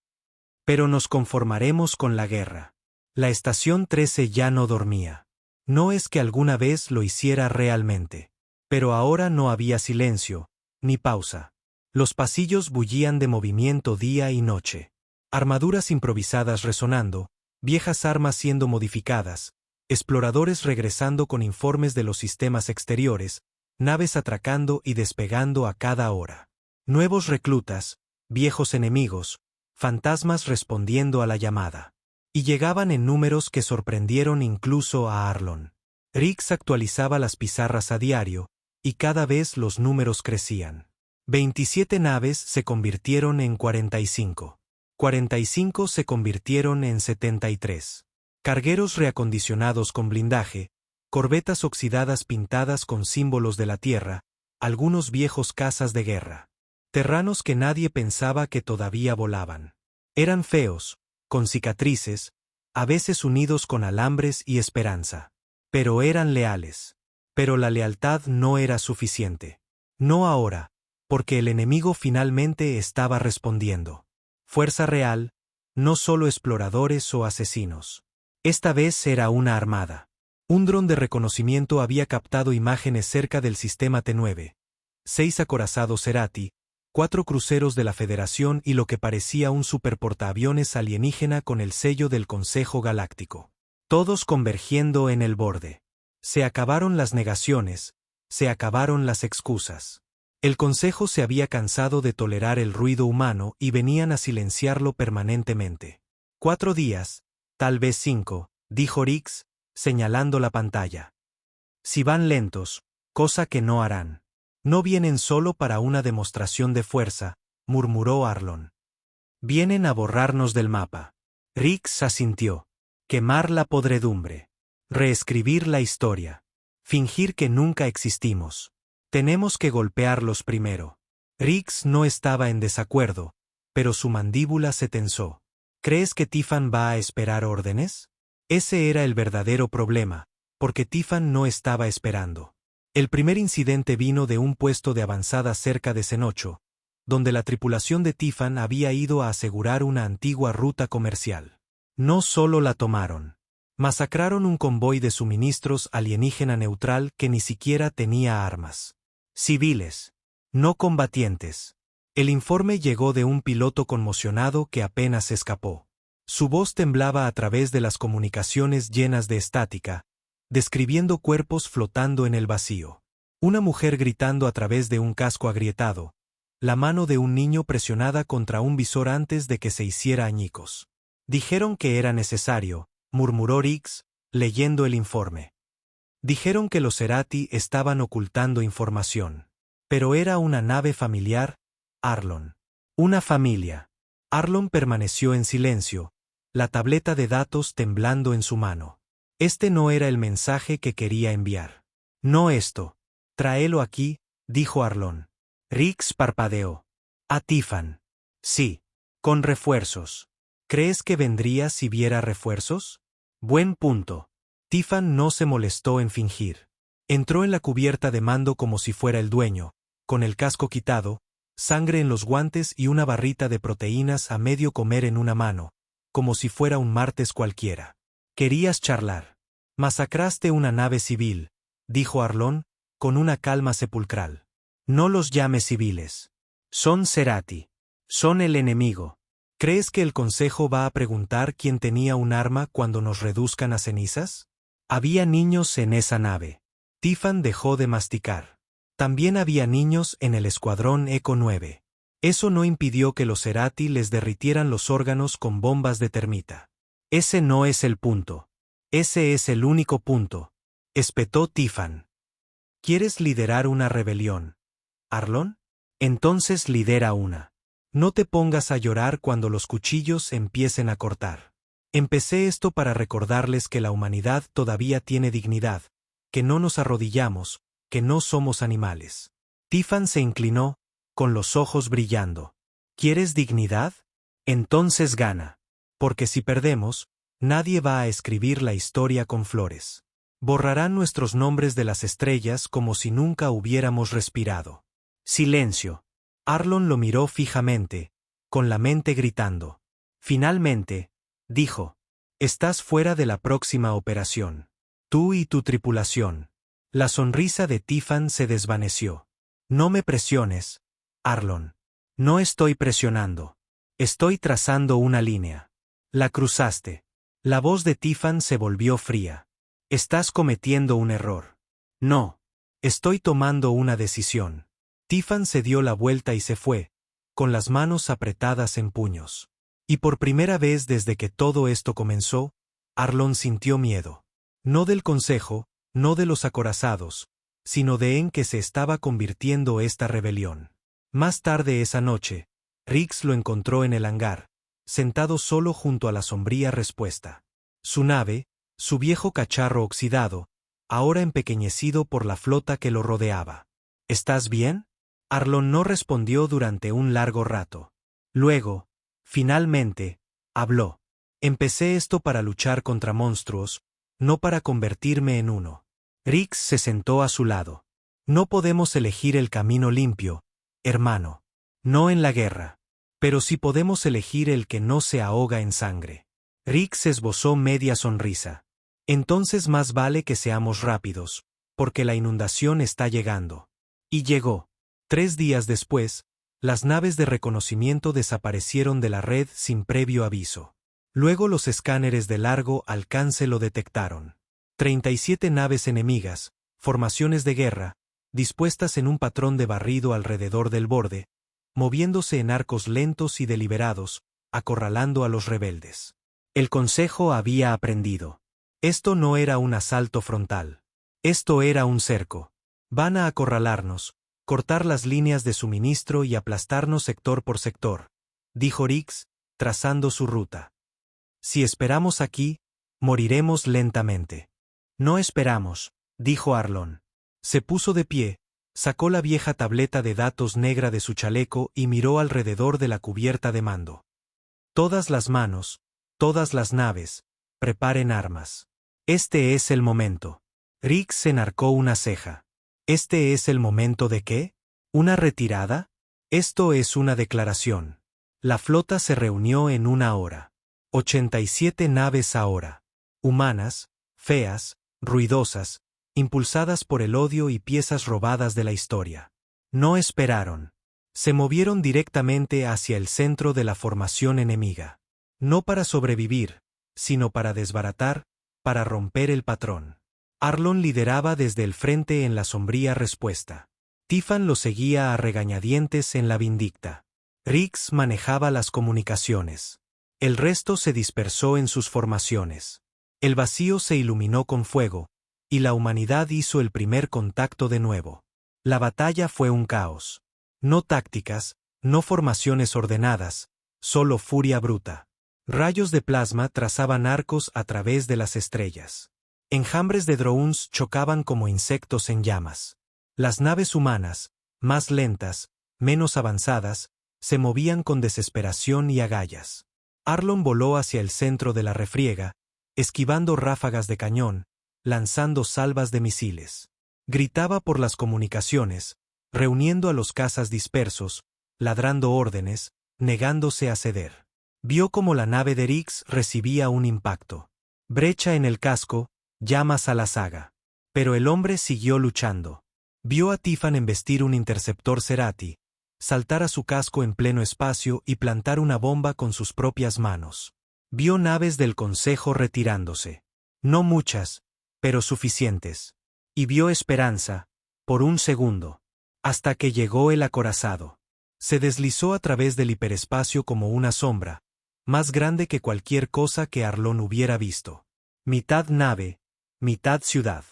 Pero nos conformaremos con la guerra. La estación 13 ya no dormía. No es que alguna vez lo hiciera realmente. Pero ahora no había silencio, ni pausa. Los pasillos bullían de movimiento día y noche. Armaduras improvisadas resonando, viejas armas siendo modificadas, exploradores regresando con informes de los sistemas exteriores, naves atracando y despegando a cada hora. Nuevos reclutas, viejos enemigos, fantasmas respondiendo a la llamada. Y llegaban en números que sorprendieron incluso a Arlon. Riggs actualizaba las pizarras a diario, y cada vez los números crecían. 27 naves se convirtieron en 45. 45 se convirtieron en 73. Cargueros reacondicionados con blindaje, corbetas oxidadas pintadas con símbolos de la Tierra, algunos viejos cazas de guerra. Terranos que nadie pensaba que todavía volaban. Eran feos, con cicatrices, a veces unidos con alambres y esperanza. Pero eran leales. Pero la lealtad no era suficiente. No ahora, porque el enemigo finalmente estaba respondiendo. Fuerza real, no solo exploradores o asesinos. Esta vez era una armada. Un dron de reconocimiento había captado imágenes cerca del sistema T9. 6 acorazados Cerati, 4 cruceros de la Federación y lo que parecía un superportaaviones alienígena con el sello del Consejo Galáctico. Todos convergiendo en el borde. Se acabaron las negaciones, se acabaron las excusas. El Consejo se había cansado de tolerar el ruido humano y venían a silenciarlo permanentemente. 4 días, tal vez 5, dijo Rix, señalando la pantalla. Si van lentos, cosa que no harán. No vienen solo para una demostración de fuerza, murmuró Arlon. Vienen a borrarnos del mapa. Rix asintió. Quemar la podredumbre. Reescribir la historia. Fingir que nunca existimos. Tenemos que golpearlos primero. Rix no estaba en desacuerdo, pero su mandíbula se tensó. ¿Crees que Tiffan va a esperar órdenes? Ese era el verdadero problema, porque Tiffan no estaba esperando. El primer incidente vino de un puesto de avanzada cerca de Cenocho, donde la tripulación de Tiffan había ido a asegurar una antigua ruta comercial. No solo la tomaron. Masacraron un convoy de suministros alienígena neutral que ni siquiera tenía armas. Civiles. No combatientes. El informe llegó de un piloto conmocionado que apenas escapó. Su voz temblaba a través de las comunicaciones llenas de estática, describiendo cuerpos flotando en el vacío. Una mujer gritando a través de un casco agrietado, la mano de un niño presionada contra un visor antes de que se hiciera añicos. Dijeron que era necesario, murmuró Rix, leyendo el informe. Dijeron que los Cerati estaban ocultando información. Pero era una nave familiar, Arlon. Una familia. Arlon permaneció en silencio, la tableta de datos temblando en su mano. Este no era el mensaje que quería enviar. No esto. Tráelo aquí, dijo Arlon. Rix parpadeó. A Tiffan. Sí. Con refuerzos. ¿Crees que vendría si viera refuerzos? Buen punto. Tiffan no se molestó en fingir. Entró en la cubierta de mando como si fuera el dueño, con el casco quitado, sangre en los guantes y una barrita de proteínas a medio comer en una mano, como si fuera un martes cualquiera. Querías charlar. Masacraste una nave civil, dijo Arlon, con una calma sepulcral. No los llames civiles. Son Cerati. Son el enemigo. ¿Crees que el Consejo va a preguntar quién tenía un arma cuando nos reduzcan a cenizas? Había niños en esa nave. Tiffan dejó de masticar. También había niños en el escuadrón Eco 9. Eso no impidió que los Cerati les derritieran los órganos con bombas de termita. Ese no es el punto. Ese es el único punto, espetó Tiffan. ¿Quieres liderar una rebelión, Arlon? Entonces lidera una. No te pongas a llorar cuando los cuchillos empiecen a cortar. Empecé esto para recordarles que la humanidad todavía tiene dignidad, que no nos arrodillamos, que no somos animales. Tiffan se inclinó, con los ojos brillando. ¿Quieres dignidad? Entonces gana. Porque si perdemos, nadie va a escribir la historia con flores. Borrarán nuestros nombres de las estrellas como si nunca hubiéramos respirado. Silencio. Arlon lo miró fijamente, con la mente gritando. Finalmente, dijo, estás fuera de la próxima operación. Tú y tu tripulación. La sonrisa de Tiffan se desvaneció. No me presiones, Arlon. No estoy presionando. Estoy trazando una línea. La cruzaste. La voz de Tiffan se volvió fría. Estás cometiendo un error. No. Estoy tomando una decisión. Tiffan se dio la vuelta y se fue, con las manos apretadas en puños. Y por primera vez desde que todo esto comenzó, Arlon sintió miedo. No del Consejo, no de los acorazados, sino de en que se estaba convirtiendo esta rebelión. Más tarde esa noche, Rix lo encontró en el hangar, sentado solo junto a la sombría respuesta. Su nave, su viejo cacharro oxidado, ahora empequeñecido por la flota que lo rodeaba. ¿Estás bien? Arlon no respondió durante un largo rato. Luego, finalmente, habló. Empecé esto para luchar contra monstruos, no para convertirme en uno. Rix se sentó a su lado. No podemos elegir el camino limpio, hermano. No en la guerra. Pero sí podemos elegir el que no se ahoga en sangre. Rix esbozó media sonrisa. Entonces más vale que seamos rápidos, porque la inundación está llegando. Y llegó. 3 días después, Las naves de reconocimiento desaparecieron de la red sin previo aviso. Luego los escáneres de largo alcance lo detectaron. 37 naves enemigas, formaciones de guerra, dispuestas en un patrón de barrido alrededor del borde, moviéndose en arcos lentos y deliberados, acorralando a los rebeldes. El Consejo había aprendido. Esto no era un asalto frontal. Esto era un cerco. Van a acorralarnos, cortar las líneas de suministro y aplastarnos sector por sector, dijo Rix, trazando su ruta. Si esperamos aquí, moriremos lentamente. No esperamos, dijo Arlon. Se puso de pie, sacó la vieja tableta de datos negra de su chaleco y miró alrededor de la cubierta de mando. Todas las manos, todas las naves, preparen armas. Este es el momento. Rix se enarcó una ceja. ¿Este es el momento de qué? ¿Una retirada? Esto es una declaración. La flota se reunió en una hora. 87 naves ahora. Humanas, feas, ruidosas, impulsadas por el odio y piezas robadas de la historia. No esperaron. Se movieron directamente hacia el centro de la formación enemiga. No para sobrevivir, sino para desbaratar, para romper el patrón. Arlon lideraba desde el frente en la sombría respuesta. Tiffan lo seguía a regañadientes en la Vindicta. Rix manejaba las comunicaciones. El resto se dispersó en sus formaciones. El vacío se iluminó con fuego, y la humanidad hizo el primer contacto de nuevo. La batalla fue un caos. No tácticas, no formaciones ordenadas, solo furia bruta. Rayos de plasma trazaban arcos a través de las estrellas. Enjambres de drones chocaban como insectos en llamas. Las naves humanas, más lentas, menos avanzadas, se movían con desesperación y agallas. Arlon voló hacia el centro de la refriega, esquivando ráfagas de cañón, lanzando salvas de misiles. Gritaba por las comunicaciones, reuniendo a los cazas dispersos, ladrando órdenes, negándose a ceder. Vio cómo la nave de Rix recibía un impacto. Brecha en el casco, llamas a la saga. Pero el hombre siguió luchando. Vio a Tiffan embestir un interceptor Cerati, saltar a su casco en pleno espacio y plantar una bomba con sus propias manos. Vio naves del Consejo retirándose. No muchas, pero suficientes. Y vio esperanza, por un segundo. Hasta que llegó el acorazado. Se deslizó a través del hiperespacio como una sombra, más grande que cualquier cosa que Arlon hubiera visto. Mitad nave, mitad ciudad.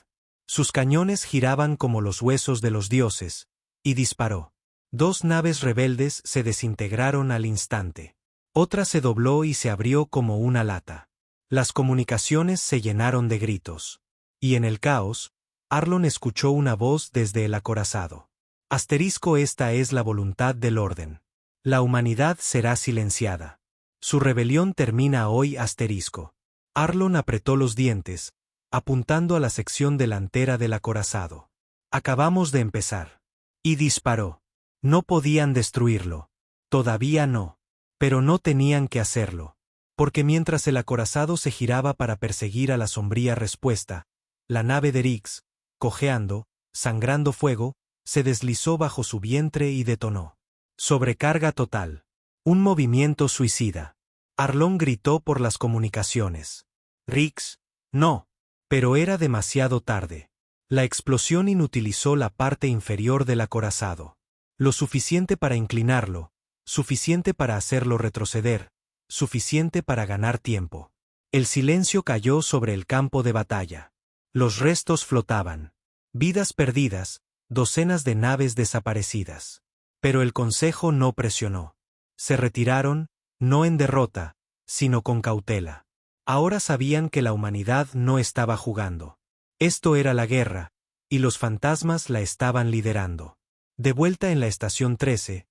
Sus cañones giraban como los huesos de los dioses, y disparó. 2 naves rebeldes se desintegraron al instante. Otra se dobló y se abrió como una lata. Las comunicaciones se llenaron de gritos. Y en el caos, Arlon escuchó una voz desde el acorazado. Asterisco, esta es la voluntad del orden. La humanidad será silenciada. Su rebelión termina hoy, asterisco. Arlon apretó los dientes, apuntando a la sección delantera del acorazado. Acabamos de empezar. Y disparó. No podían destruirlo. Todavía no. Pero no tenían que hacerlo. Porque mientras el acorazado se giraba para perseguir a la sombría respuesta, la nave de Rix, cojeando, sangrando fuego, se deslizó bajo su vientre y detonó. Sobrecarga total. Un movimiento suicida. Arlon gritó por las comunicaciones. Rix, no. Pero era demasiado tarde. La explosión inutilizó la parte inferior del acorazado. Lo suficiente para inclinarlo, suficiente para hacerlo retroceder, suficiente para ganar tiempo. El silencio cayó sobre el campo de batalla. Los restos flotaban. Vidas perdidas, docenas de naves desaparecidas. Pero el Consejo no presionó. Se retiraron, no en derrota, sino con cautela. Ahora sabían que la humanidad no estaba jugando. Esto era la guerra, y los fantasmas la estaban liderando. De vuelta en la estación 13,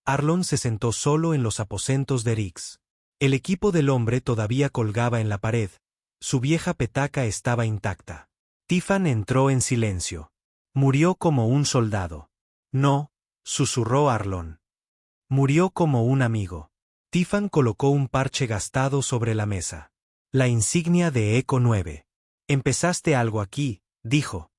Arlon se sentó solo en los aposentos de Rix. El equipo del hombre todavía colgaba en la pared, su vieja petaca estaba intacta. Tiffan entró en silencio. Murió como un soldado. No, susurró Arlon. Murió como un amigo. Tiffan colocó un parche gastado sobre la mesa. La insignia de Eco 9. Empezaste algo aquí, dijo.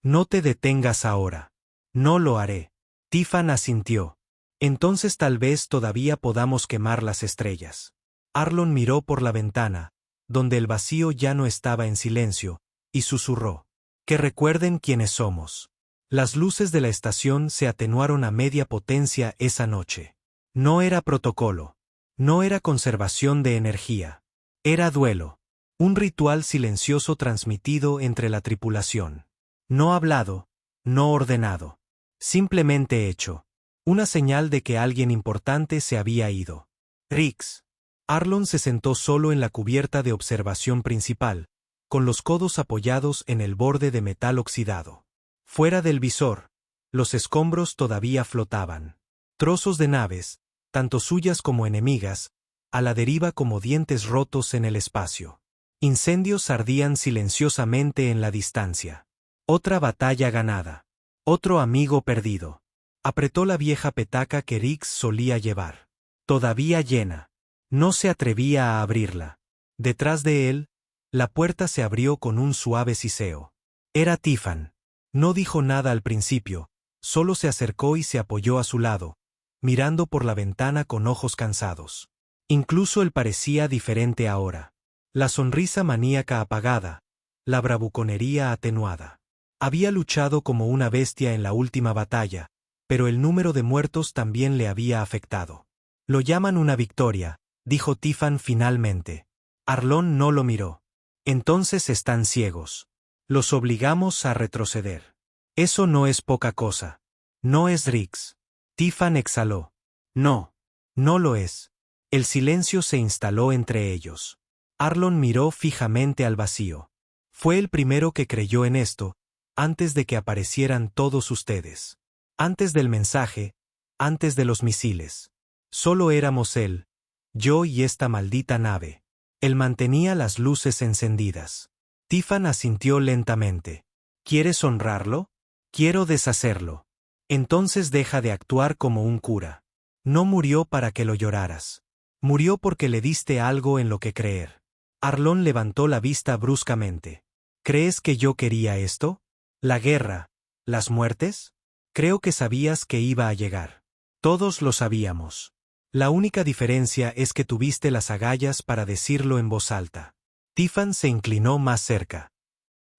No te detengas ahora. No lo haré. Tiffan asintió. Entonces tal vez todavía podamos quemar las estrellas. Arlon miró por la ventana, donde el vacío ya no estaba en silencio, y susurró. Que recuerden quiénes somos. Las luces de la estación se atenuaron a media potencia esa noche. No era protocolo. No era conservación de energía. Era duelo. Un ritual silencioso transmitido entre la tripulación. No hablado, no ordenado. Simplemente hecho. Una señal de que alguien importante se había ido. Rix. Arlon se sentó solo en la cubierta de observación principal, con los codos apoyados en el borde de metal oxidado. Fuera del visor, los escombros todavía flotaban. Trozos de naves, tanto suyas como enemigas, a la deriva como dientes rotos en el espacio. Incendios ardían silenciosamente en la distancia. Otra batalla ganada. Otro amigo perdido. Apretó la vieja petaca que Rix solía llevar. Todavía llena. No se atrevía a abrirla. Detrás de él, la puerta se abrió con un suave siseo. Era Tiffan. No dijo nada al principio, solo se acercó y se apoyó a su lado, mirando por la ventana con ojos cansados. Incluso él parecía diferente ahora. La sonrisa maníaca apagada, la bravuconería atenuada. Había luchado como una bestia en la última batalla, pero el número de muertos también le había afectado. Lo llaman una victoria, dijo Tiffan finalmente. Arlon no lo miró. Entonces están ciegos. Los obligamos a retroceder. Eso no es poca cosa. No es Rix. Tiffan exhaló. No. No lo es. El silencio se instaló entre ellos. Arlon miró fijamente al vacío. Fue el primero que creyó en esto, antes de que aparecieran todos ustedes. Antes del mensaje, antes de los misiles. Solo éramos él, yo y esta maldita nave. Él mantenía las luces encendidas. Tiffan asintió lentamente. ¿Quieres honrarlo? Quiero deshacerlo. Entonces deja de actuar como un cura. No murió para que lo lloraras. Murió porque le diste algo en lo que creer. Arlon levantó la vista bruscamente. ¿Crees que yo quería esto? ¿La guerra? ¿Las muertes? Creo que sabías que iba a llegar. Todos lo sabíamos. La única diferencia es que tuviste las agallas para decirlo en voz alta. Tiffan se inclinó más cerca.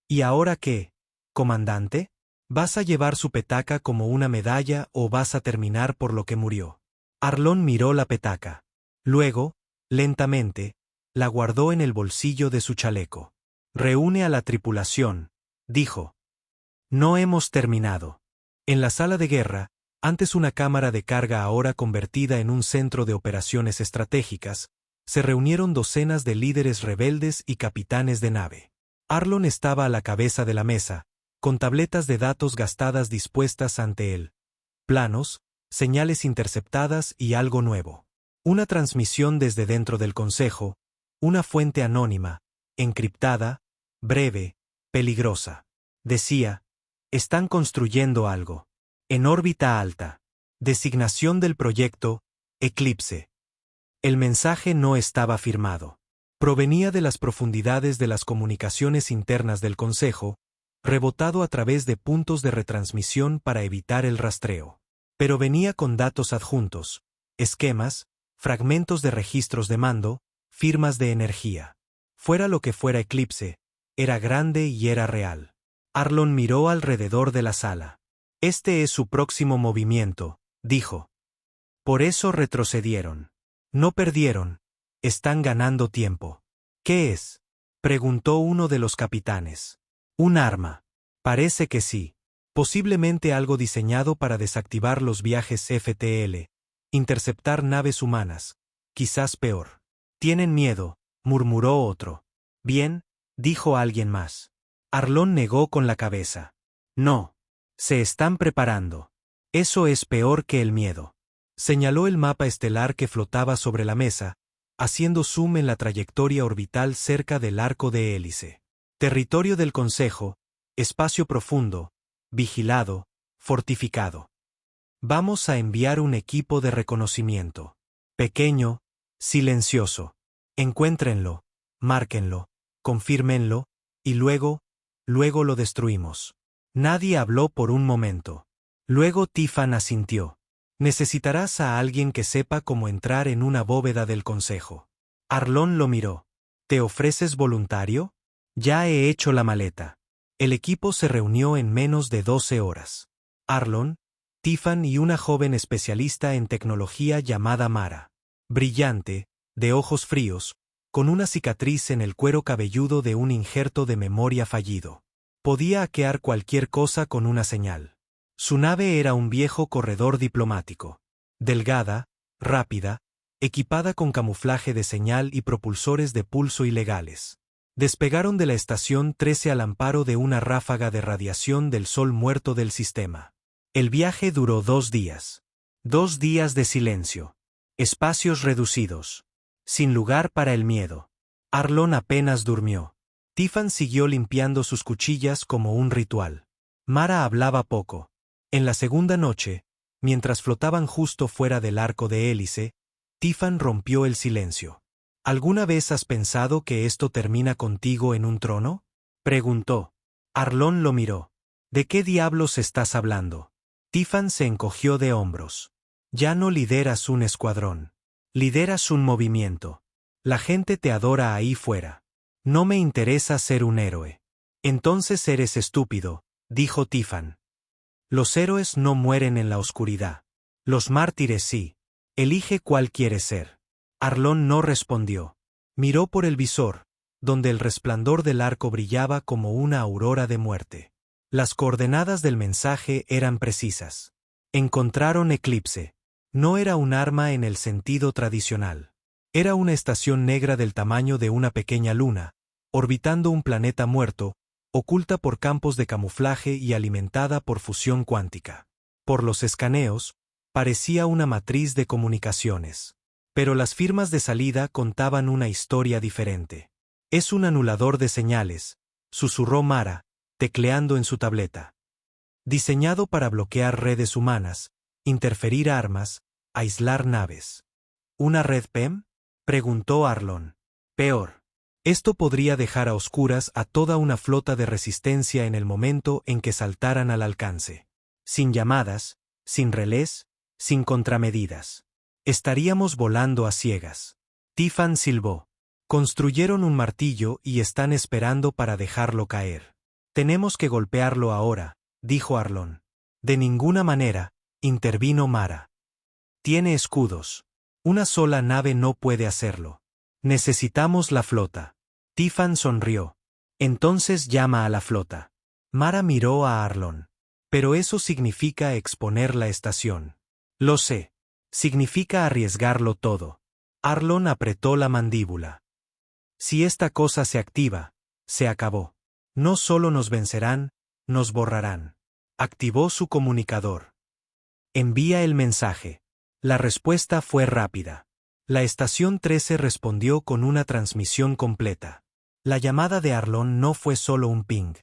¿Y ahora qué, comandante? ¿Vas a llevar su petaca como una medalla o vas a terminar por lo que murió? Arlon miró la petaca. Luego, lentamente, la guardó en el bolsillo de su chaleco. Reúne a la tripulación, dijo. No hemos terminado. En la sala de guerra, antes una cámara de carga ahora convertida en un centro de operaciones estratégicas, se reunieron docenas de líderes rebeldes y capitanes de nave. Arlon estaba a la cabeza de la mesa, con tabletas de datos gastadas dispuestas ante él. Planos, señales interceptadas y algo nuevo. Una transmisión desde dentro del Consejo, una fuente anónima, encriptada, breve, peligrosa. Decía, están construyendo algo. En órbita alta. Designación del proyecto, Eclipse. El mensaje no estaba firmado. Provenía de las profundidades de las comunicaciones internas del Consejo, rebotado a través de puntos de retransmisión para evitar el rastreo. Pero venía con datos adjuntos, esquemas, fragmentos de registros de mando, firmas de energía. Fuera lo que fuera Eclipse, era grande y era real. Arlon miró alrededor de la sala. Este es su próximo movimiento, dijo. Por eso retrocedieron. No perdieron. Están ganando tiempo. ¿Qué es? Preguntó uno de los capitanes. Un arma. Parece que sí. Posiblemente algo diseñado para desactivar los viajes FTL, interceptar naves humanas. Quizás peor. Tienen miedo, murmuró otro. Bien, dijo alguien más. Arlon negó con la cabeza. No. Se están preparando. Eso es peor que el miedo. Señaló el mapa estelar que flotaba sobre la mesa, haciendo zoom en la trayectoria orbital cerca del arco de hélice. Territorio del Consejo, espacio profundo, vigilado, fortificado. Vamos a enviar un equipo de reconocimiento. Pequeño, silencioso. Encuéntrenlo, márquenlo, confírmenlo, y luego lo destruimos. Nadie habló por un momento. Luego Tiffan asintió. Necesitarás a alguien que sepa cómo entrar en una bóveda del consejo. Arlon lo miró. ¿Te ofreces voluntario? Ya he hecho la maleta. El equipo se reunió en menos de 12 horas. Arlon, Tiffany y una joven especialista en tecnología llamada Mara. Brillante, de ojos fríos, con una cicatriz en el cuero cabelludo de un injerto de memoria fallido. Podía hackear cualquier cosa con una señal. Su nave era un viejo corredor diplomático. Delgada, rápida, equipada con camuflaje de señal y propulsores de pulso ilegales. Despegaron de la estación 13 al amparo de una ráfaga de radiación del sol muerto del sistema. El viaje duró 2 días. 2 días de silencio. Espacios reducidos. Sin lugar para el miedo. Arlon apenas durmió. Tiffany siguió limpiando sus cuchillas como un ritual. Mara hablaba poco. En la segunda noche, mientras flotaban justo fuera del arco de hélice, Tiffany rompió el silencio. ¿Alguna vez has pensado que esto termina contigo en un trono? Preguntó. Arlon lo miró. ¿De qué diablos estás hablando? Tiffany se encogió de hombros. Ya no lideras un escuadrón. Lideras un movimiento. La gente te adora ahí fuera. No me interesa ser un héroe. Entonces eres estúpido, dijo Tiffany. Los héroes no mueren en la oscuridad. Los mártires sí. Elige cuál quieres ser. Arlon no respondió. Miró por el visor, donde el resplandor del arco brillaba como una aurora de muerte. Las coordenadas del mensaje eran precisas. Encontraron Eclipse. No era un arma en el sentido tradicional. Era una estación negra del tamaño de una pequeña luna, orbitando un planeta muerto, oculta por campos de camuflaje y alimentada por fusión cuántica. Por los escaneos, parecía una matriz de comunicaciones. Pero las firmas de salida contaban una historia diferente. Es un anulador de señales, susurró Mara, tecleando en su tableta. Diseñado para bloquear redes humanas, interferir armas, aislar naves. ¿Una red PEM? Preguntó Arlon. Peor. Esto podría dejar a oscuras a toda una flota de resistencia en el momento en que saltaran al alcance. Sin llamadas, sin relés, sin contramedidas. Estaríamos volando a ciegas. Tiffany silbó. Construyeron un martillo y están esperando para dejarlo caer. Tenemos que golpearlo ahora, dijo Arlon. De ninguna manera, intervino Mara. Tiene escudos. Una sola nave no puede hacerlo. Necesitamos la flota. Tiffany sonrió. Entonces llama a la flota. Mara miró a Arlon. Pero eso significa exponer la estación. Lo sé. Significa arriesgarlo todo. Arlon apretó la mandíbula. Si esta cosa se activa, se acabó. No solo nos vencerán, nos borrarán. Activó su comunicador. Envía el mensaje. La respuesta fue rápida. La estación 13 respondió con una transmisión completa. La llamada de Arlon no fue solo un ping.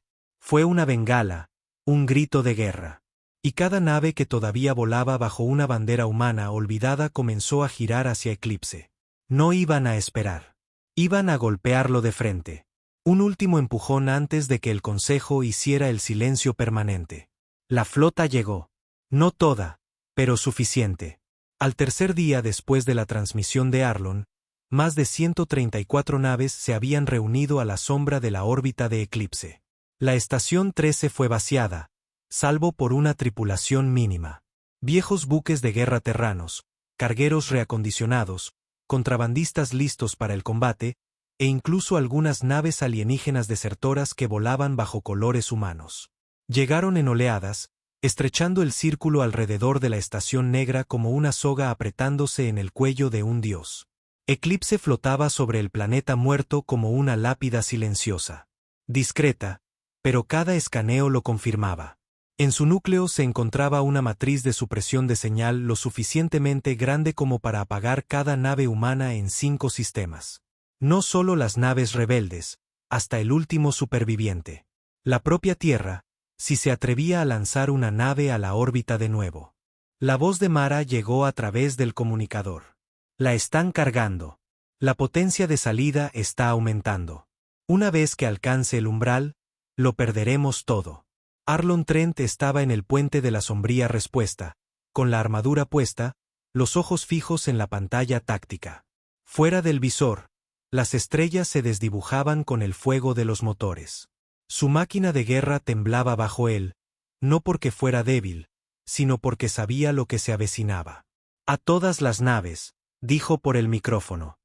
Fue una bengala, un grito de guerra. Y cada nave que todavía volaba bajo una bandera humana olvidada comenzó a girar hacia Eclipse. No iban a esperar. Iban a golpearlo de frente. Un último empujón antes de que el Consejo hiciera el silencio permanente. La flota llegó. No toda, pero suficiente. Al tercer día después de la transmisión de Arlon, más de 134 naves se habían reunido a la sombra de la órbita de Eclipse. La estación 13 fue vaciada, salvo por una tripulación mínima. Viejos buques de guerra terranos, cargueros reacondicionados, contrabandistas listos para el combate, e incluso algunas naves alienígenas desertoras que volaban bajo colores humanos. Llegaron en oleadas, estrechando el círculo alrededor de la estación negra como una soga apretándose en el cuello de un dios. Eclipse flotaba sobre el planeta muerto como una lápida silenciosa. Discreta, pero cada escaneo lo confirmaba. En su núcleo se encontraba una matriz de supresión de señal lo suficientemente grande como para apagar cada nave humana en 5 sistemas. No solo las naves rebeldes, hasta el último superviviente. La propia Tierra, si se atrevía a lanzar una nave a la órbita de nuevo. La voz de Mara llegó a través del comunicador. La están cargando. La potencia de salida está aumentando. Una vez que alcance el umbral, lo perderemos todo. Arlon Trent estaba en el puente de la sombría respuesta, con la armadura puesta, los ojos fijos en la pantalla táctica. Fuera del visor, las estrellas se desdibujaban con el fuego de los motores. Su máquina de guerra temblaba bajo él, no porque fuera débil, sino porque sabía lo que se avecinaba. A todas las naves, dijo por el micrófono.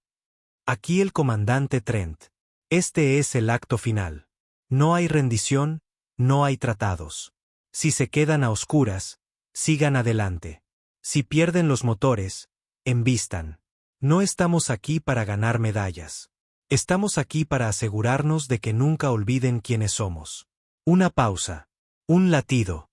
Aquí el comandante Trent. Este es el acto final. No hay rendición, no hay tratados. Si se quedan a oscuras, sigan adelante. Si pierden los motores, embistan. No estamos aquí para ganar medallas. Estamos aquí para asegurarnos de que nunca olviden quiénes somos. Una pausa. Un latido.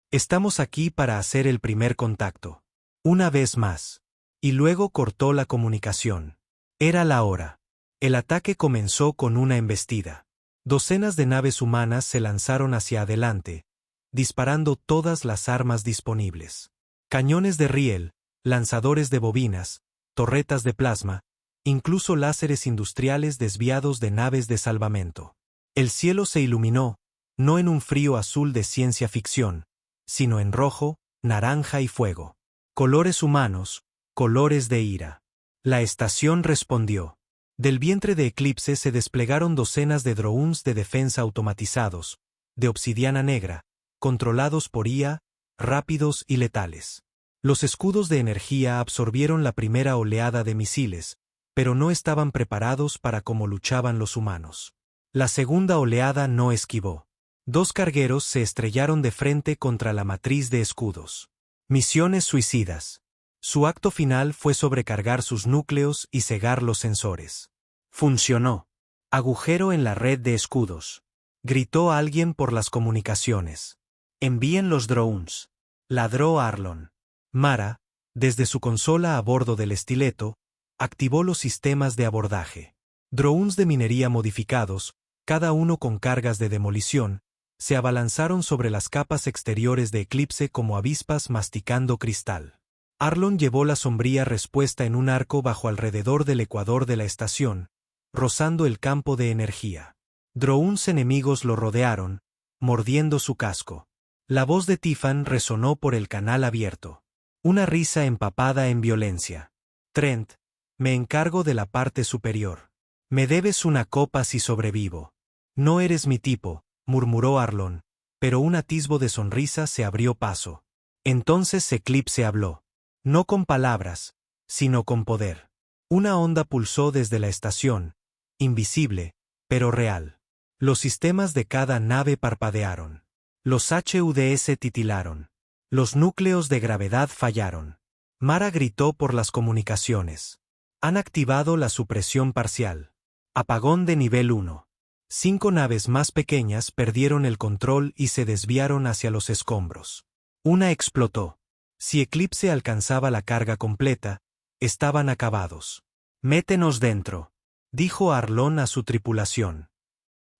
Estamos aquí para hacer el primer contacto. Una vez más. Y luego cortó la comunicación. Era la hora. El ataque comenzó con una embestida. Docenas de naves humanas se lanzaron hacia adelante, disparando todas las armas disponibles. Cañones de riel, lanzadores de bobinas, torretas de plasma, incluso láseres industriales desviados de naves de salvamento. El cielo se iluminó, no en un frío azul de ciencia ficción, sino en rojo, naranja y fuego. Colores humanos, colores de ira. La estación respondió. Del vientre de Eclipse se desplegaron docenas de drones de defensa automatizados, de obsidiana negra, controlados por IA, rápidos y letales. Los escudos de energía absorbieron la primera oleada de misiles, pero no estaban preparados para cómo luchaban los humanos. La segunda oleada no esquivó. 2 cargueros se estrellaron de frente contra la matriz de escudos. Misiones suicidas. Su acto final fue sobrecargar sus núcleos y cegar los sensores. Funcionó. Agujero en la red de escudos. Gritó alguien por las comunicaciones. Envíen los drones. Ladró Arlon. Mara, desde su consola a bordo del estileto, activó los sistemas de abordaje. Drones de minería modificados, cada uno con cargas de demolición, se abalanzaron sobre las capas exteriores de Eclipse como avispas masticando cristal. Arlon llevó la sombría respuesta en un arco bajo alrededor del ecuador de la estación, rozando el campo de energía. Drones enemigos lo rodearon, mordiendo su casco. La voz de Tiffan resonó por el canal abierto. Una risa empapada en violencia. Trent, me encargo de la parte superior. Me debes una copa si sobrevivo. No eres mi tipo, murmuró Arlon, pero un atisbo de sonrisa se abrió paso. Entonces Eclipse habló. No con palabras, sino con poder. Una onda pulsó desde la estación, invisible, pero real. Los sistemas de cada nave parpadearon. Los HUDs titilaron. Los núcleos de gravedad fallaron. Mara gritó por las comunicaciones. Han activado la supresión parcial. Apagón de nivel 1. 5 naves más pequeñas perdieron el control y se desviaron hacia los escombros. Una explotó. Si Eclipse alcanzaba la carga completa, estaban acabados. Métenos dentro, dijo Arlon a su tripulación.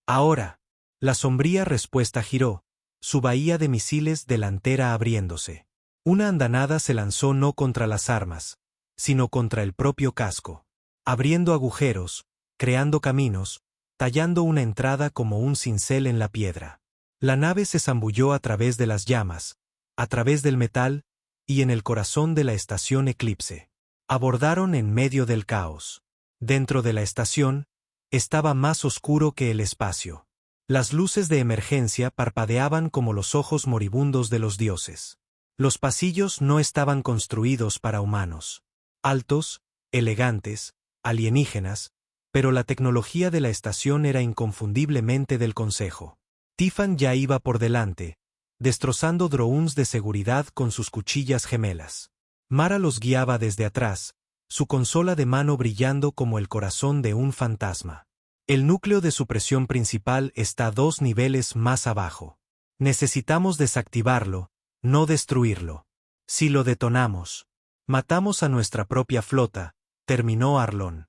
Ahora. La sombría respuesta giró, su bahía de misiles delantera abriéndose. Una andanada se lanzó no contra las armas, sino contra el propio casco, abriendo agujeros, creando caminos, tallando una entrada como un cincel en la piedra. La nave se zambulló a través de las llamas, a través del metal, y en el corazón de la estación Eclipse. Abordaron en medio del caos. Dentro de la estación, estaba más oscuro que el espacio. Las luces de emergencia parpadeaban como los ojos moribundos de los dioses. Los pasillos no estaban construidos para humanos. Altos, elegantes, alienígenas, pero la tecnología de la estación era inconfundiblemente del Consejo. Tiffan ya iba por delante, destrozando drones de seguridad con sus cuchillas gemelas. Mara los guiaba desde atrás, su consola de mano brillando como el corazón de un fantasma. El núcleo de supresión principal está 2 niveles más abajo. Necesitamos desactivarlo, no destruirlo. Si lo detonamos, matamos a nuestra propia flota, terminó Arlon.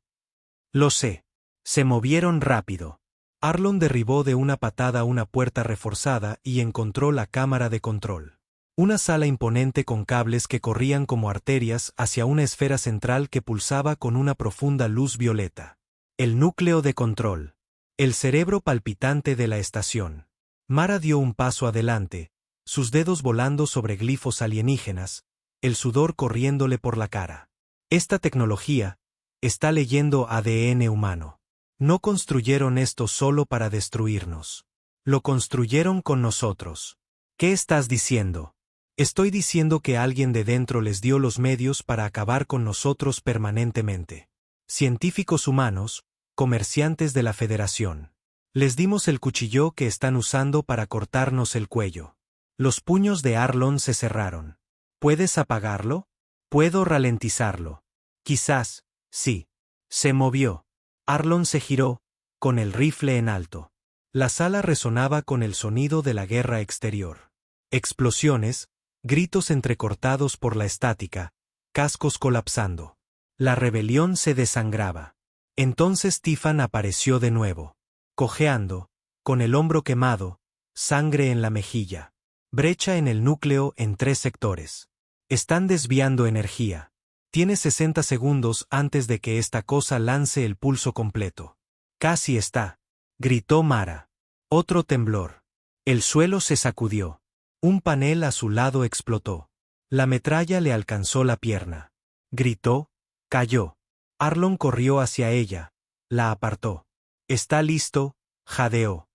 Lo sé. Se movieron rápido. Arlon derribó de una patada una puerta reforzada y encontró la cámara de control. Una sala imponente con cables que corrían como arterias hacia una esfera central que pulsaba con una profunda luz violeta. El núcleo de control. El cerebro palpitante de la estación. Mara dio un paso adelante, sus dedos volando sobre glifos alienígenas, el sudor corriéndole por la cara. Esta tecnología está leyendo ADN humano. No construyeron esto solo para destruirnos. Lo construyeron con nosotros. ¿Qué estás diciendo? Estoy diciendo que alguien de dentro les dio los medios para acabar con nosotros permanentemente. Científicos humanos, comerciantes de la Federación. Les dimos el cuchillo que están usando para cortarnos el cuello. Los puños de Arlon se cerraron. ¿Puedes apagarlo? Puedo ralentizarlo. Quizás, sí. Se movió. Arlon se giró, con el rifle en alto. La sala resonaba con el sonido de la guerra exterior. Explosiones, gritos entrecortados por la estática, cascos colapsando. La rebelión se desangraba. Entonces Tiffan apareció de nuevo. Cojeando, con el hombro quemado, sangre en la mejilla. Brecha en el núcleo en 3 sectores. Están desviando energía. Tiene 60 segundos antes de que esta cosa lance el pulso completo. Casi está, gritó Mara. Otro temblor. El suelo se sacudió. Un panel a su lado explotó. La metralla le alcanzó la pierna. Gritó, cayó. Arlon corrió hacia ella, la apartó. ¿Está listo? Jadeó.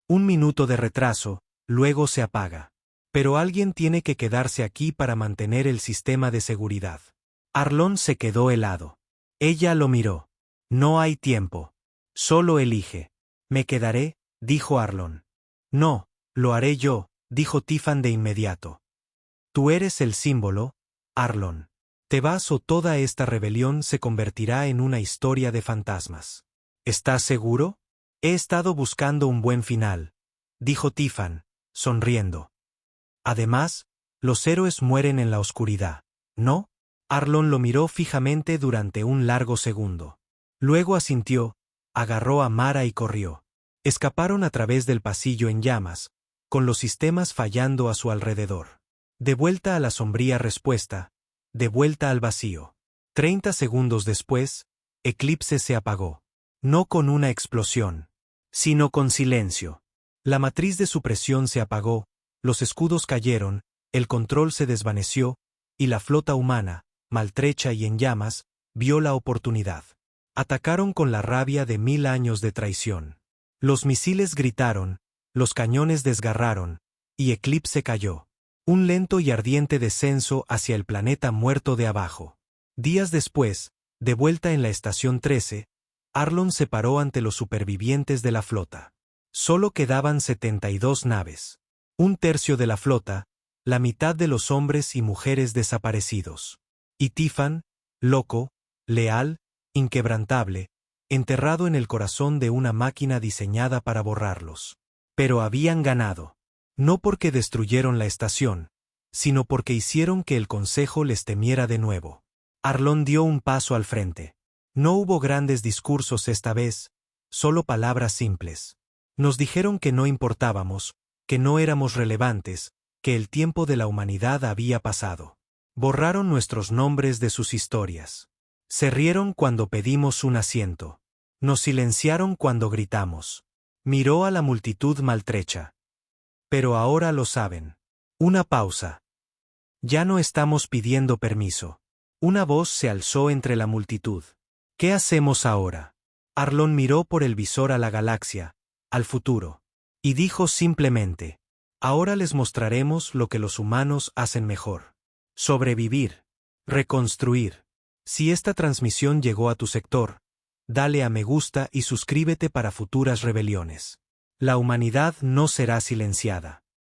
1 minuto de retraso, luego se apaga. Pero alguien tiene que quedarse aquí para mantener el sistema de seguridad. Arlon se quedó helado. Ella lo miró. No hay tiempo. Solo elige. Me quedaré, dijo Arlon. No, lo haré yo, dijo Tiffan de inmediato. Tú eres el símbolo, Arlon. Te vas o toda esta rebelión se convertirá en una historia de fantasmas. ¿Estás seguro? He estado buscando un buen final, dijo Tiffan, sonriendo. Además, los héroes mueren en la oscuridad, ¿no? Arlon lo miró fijamente durante un largo segundo. Luego asintió, agarró a Mara y corrió. Escaparon a través del pasillo en llamas, con los sistemas fallando a su alrededor. De vuelta a la sombría respuesta, de vuelta al vacío. 30 segundos después, Eclipse se apagó. No con una explosión, sino con silencio. La matriz de supresión se apagó, los escudos cayeron, el control se desvaneció, y la flota humana, maltrecha y en llamas, vio la oportunidad. Atacaron con la rabia de 1000 años de traición. Los misiles gritaron, los cañones desgarraron, y Eclipse cayó. Un lento y ardiente descenso hacia el planeta muerto de abajo. Días después, de vuelta en la estación 13, Arlon se paró ante los supervivientes de la flota. Solo quedaban 72 naves. 1/3 de la flota, la mitad de los hombres y mujeres desaparecidos. Y Tiffan, loco, leal, inquebrantable, enterrado en el corazón de una máquina diseñada para borrarlos. Pero habían ganado. No porque destruyeron la estación, sino porque hicieron que el Consejo les temiera de nuevo. Arlon dio un paso al frente. No hubo grandes discursos esta vez, solo palabras simples. Nos dijeron que no importábamos, que no éramos relevantes, que el tiempo de la humanidad había pasado. Borraron nuestros nombres de sus historias. Se rieron cuando pedimos un asiento. Nos silenciaron cuando gritamos. Miró a la multitud maltrecha. Pero ahora lo saben. Una pausa. Ya no estamos pidiendo permiso. Una voz se alzó entre la multitud. ¿Qué hacemos ahora? Arlon miró por el visor a la galaxia, al futuro, y dijo simplemente, ahora les mostraremos lo que los humanos hacen mejor. Sobrevivir. Reconstruir. Si esta transmisión llegó a tu sector, dale a me gusta y suscríbete para futuras rebeliones. La humanidad no será silenciada.